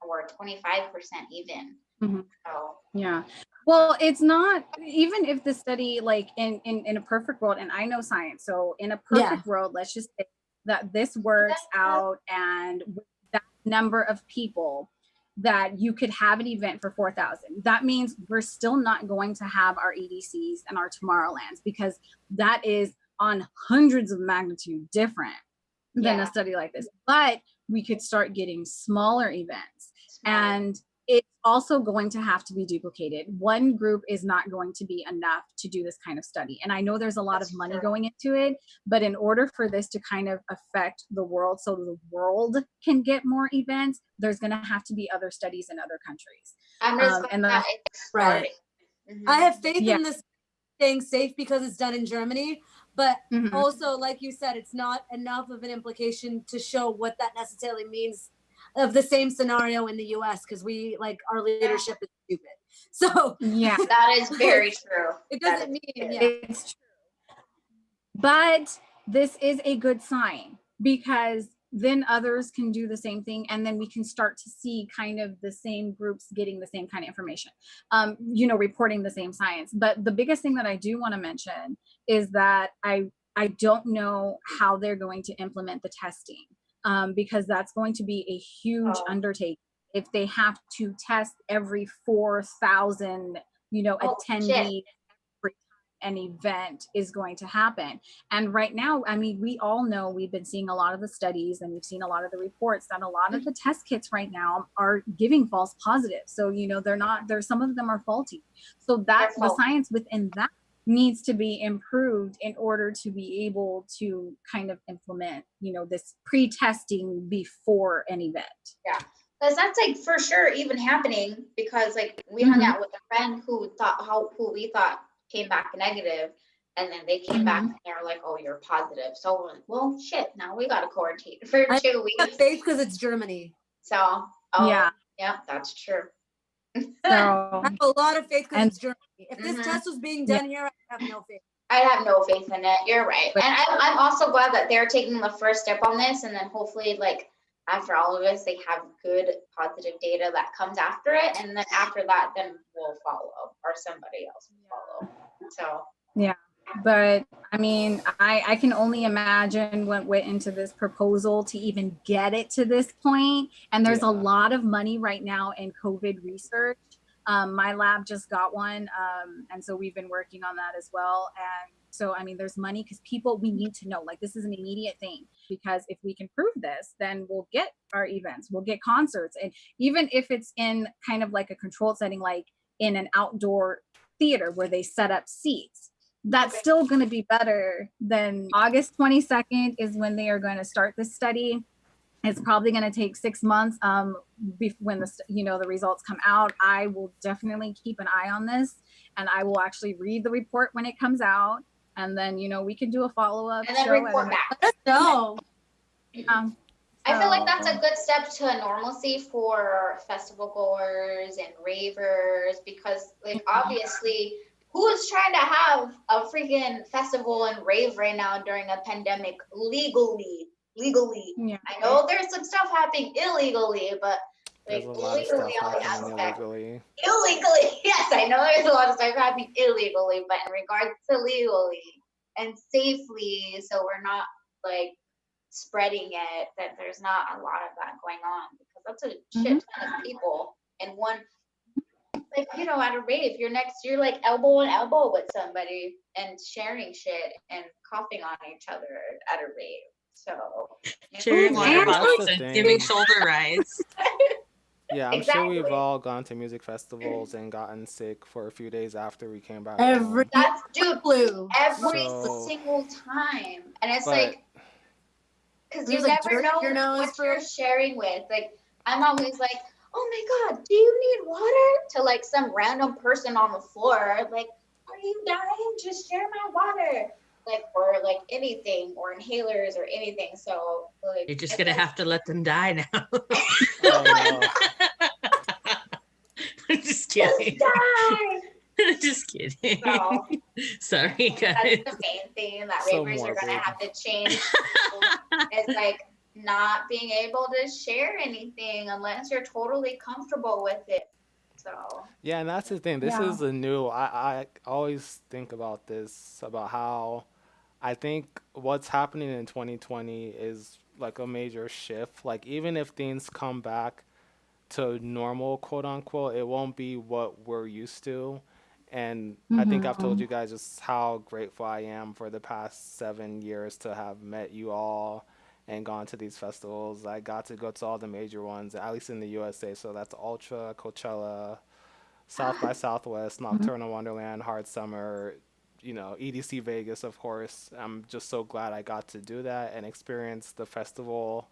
or 25% even. So well, it's not, even if the study like in a perfect world, and I know science, so in a perfect world, let's just say that this works out, and with that number of people that you could have an event for 4,000, that means we're still not going to have our EDCs and our Tomorrowlands, because that is on hundreds of magnitude different than a study like this. But we could start getting smaller events, and it's also going to have to be duplicated. One group is not going to be enough to do this kind of study. And I know there's a lot of money going into it, but in order for this to kind of affect the world so the world can get more events, there's going to have to be other studies in other countries. Right. I have faith in this staying safe because it's done in Germany, but also, like you said, it's not enough of an implication to show what that necessarily means of the same scenario in the US, because we like our leadership is stupid. So that is very true. It doesn't mean it's true. But this is a good sign, because then others can do the same thing, and then we can start to see kind of the same groups getting the same kind of information, reporting the same science. But the biggest thing that I do want to mention is that I don't know how they're going to implement the testing. Because that's going to be a huge undertaking if they have to test every 4,000, attendees every time an event is going to happen. And right now, I mean, we all know, we've been seeing a lot of the studies and we've seen a lot of the reports that a lot of the test kits right now are giving false positives. So, some of them are faulty. So that's the science within that needs to be improved in order to be able to kind of implement, this pre-testing before an event. Yeah, because that's like for sure even happening, because like we hung out with a friend who we thought came back negative, and then they came back and they're like, oh, you're positive. So we're like, well, shit, now we got to quarantine for 2 weeks. Safe because it's Germany. So, yeah, that's true. I So have a lot of faith because And- it's Germany. If this Mhm. test was being done here, I have no faith. I have no faith in it. You're right. But- And I'm also glad that they're taking the first step on this. And then hopefully, like, after all of this, they have good positive data that comes after it. And then after that, then we'll follow, or somebody else will follow. So, but I mean, I can only imagine what went into this proposal to even get it to this point. And there's Yeah. a lot of money right now in COVID research. My lab just got one. And so we've been working on that as well. And so, I mean, there's money because we need to know, like, this is an immediate thing, because if we can prove this, then we'll get our events, we'll get concerts. And even if it's in kind of like a controlled setting, like in an outdoor theater where they set up seats, that's still going to be better than August 22nd is when they are going to start this study. It's probably going to take 6 months when the results come out. I will definitely keep an eye on this, and I will actually read the report when it comes out, and then we can do a follow-up and then show report back. No. I feel like that's a good step to normalcy for festival goers and ravers, because, like, obviously, who is trying to have a freaking festival and rave right now during a pandemic legally? Yeah. I know there's some stuff happening illegally, but like There's a lot of stuff legally on the happening aspect. illegally. Illegally, yes, I know there's a lot of stuff happening illegally, but in regards to legally and safely, so we're not like spreading it, that there's not a lot of that going on, because that's a shit ton of people in one, like, at a rave, you're like elbow and elbow with somebody and sharing shit and coughing on each other at a rave. So Sharing Ooh, water and- bottles That's the and thing. giving shoulder rides. Yeah, I'm sure we've Exactly. all gone to music festivals and gotten sick for a few days after we came back. Every home. that's, dude, flu. every So- single time. And it's But- like, because you There's, like, never dirt in know your nose what for- you're sharing with. Like, I'm always like, oh my God, do you need water? To like some random person on the floor. Like, are you dying? Just share my water. Like, or like anything, or inhalers or anything. So, like, You're just I gonna feel- have to let them die now. Oh, no. I'm just kidding. Die! Just kidding. So, Sorry, that's guys. the main thing that So ravers are gonna morbid. have to change. Is like not being able to share anything unless you're totally comfortable with it. So Yeah, and that's the thing. This Yeah. is a new. I always think about this, about how I think what's happening in 2020 is like a major shift. Like, even if things come back to normal, quote unquote, it won't be what we're used to. And I think I've told you guys just how grateful I am for the past 7 years to have met you all and gone to these festivals. I got to go to all the major ones, at least in the USA. So that's Ultra, Coachella, South by Southwest, Nocturnal Wonderland, Hard Summer, EDC Vegas, of course. I'm just so glad I got to do that and experience the festival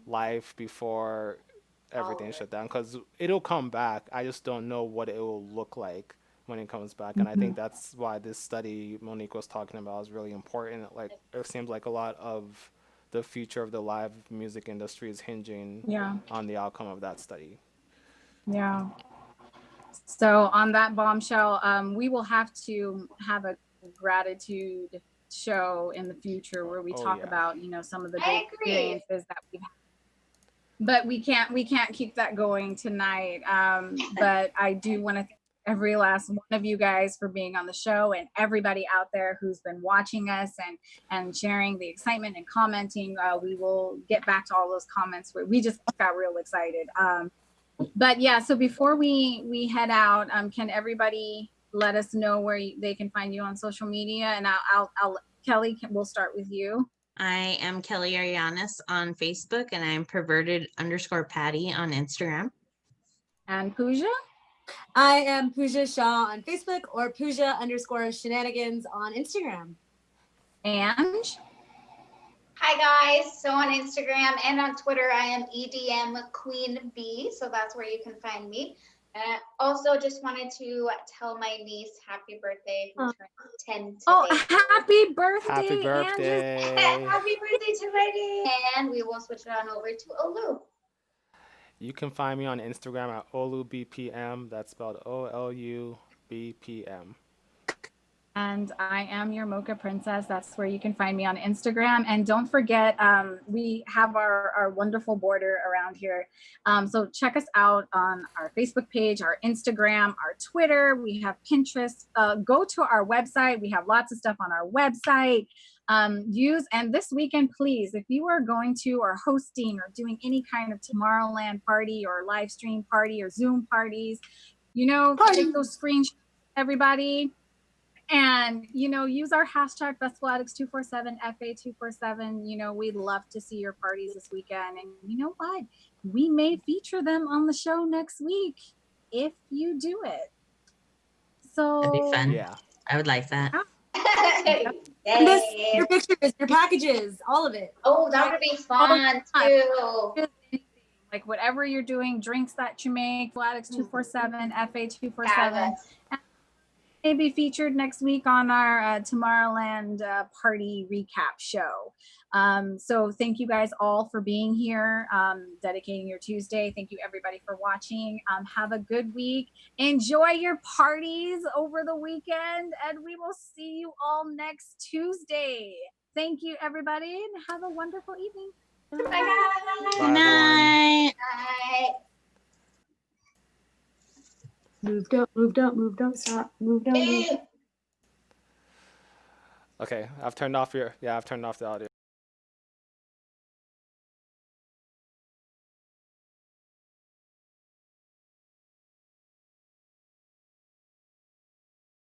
life before everything shut down, because it'll come back. I just don't know what it will look like when it comes back. And I think that's why this study Monique was talking about is really important. Like, it seems like a lot of the future of the live music industry is hinging on the outcome of that study. Yeah. So on that bombshell, we will have to have a gratitude show in the future where we Oh, talk yeah. about, some of the I big agree. experiences that we've had. But we can't keep that going tonight. But I do want to thank every last one of you guys for being on the show, and everybody out there who's been watching us and sharing the excitement and commenting. We will get back to all those comments where we just got real excited. But yeah, so before we head out, can everybody let us know where they can find you on social media? And I'll Kelly, we'll start with you. I am Kelly Arianis on Facebook, and I'm perverted_Patty on Instagram. And Pooja? I am Pooja Shah on Facebook, or Pooja_shenanigans on Instagram. Ange? hi guys. So on Instagram and on Twitter, I am EDM Queen B. So that's where you can find me. Also, just wanted to tell my niece happy birthday, who turned 10 today. Oh, happy birthday, Happy Ange. birthday. Happy birthday to my niece. And we will switch it on over to Olu. You can find me on Instagram at OluBPM. That's spelled OLUBPM. And I am your Mocha Princess. That's where you can find me on Instagram. And don't forget, we have our wonderful border around here. So check us out on our Facebook page, our Instagram, our Twitter. We have Pinterest. Go to our website. We have lots of stuff on our website. And this weekend, please, if you are going to or hosting or doing any kind of Tomorrowland party or live stream party or Zoom parties, take those screenshots, everybody. And, use our hashtag Festival Addicts 247, FA247. We'd love to see your parties this weekend. And you know what? We may feature them on the show next week if you do it. So That'd be fun. Yeah. I would like that. Yay. Your pictures, your packages, all of it. Oh, that would be fun too. Like whatever you're doing, drinks that you make, Addicts 247, FA247. Maybe featured next week on our Tomorrowland party recap show. So thank you guys all for being here, dedicating your Tuesday. Thank you everybody for watching. Have a good week. Enjoy your parties over the weekend, and we will see you all next Tuesday. Thank you everybody, and have a wonderful evening. Bye, guys. Bye, Good night. Bye. Move, don't stop. Move. Okay, I've turned off the audio.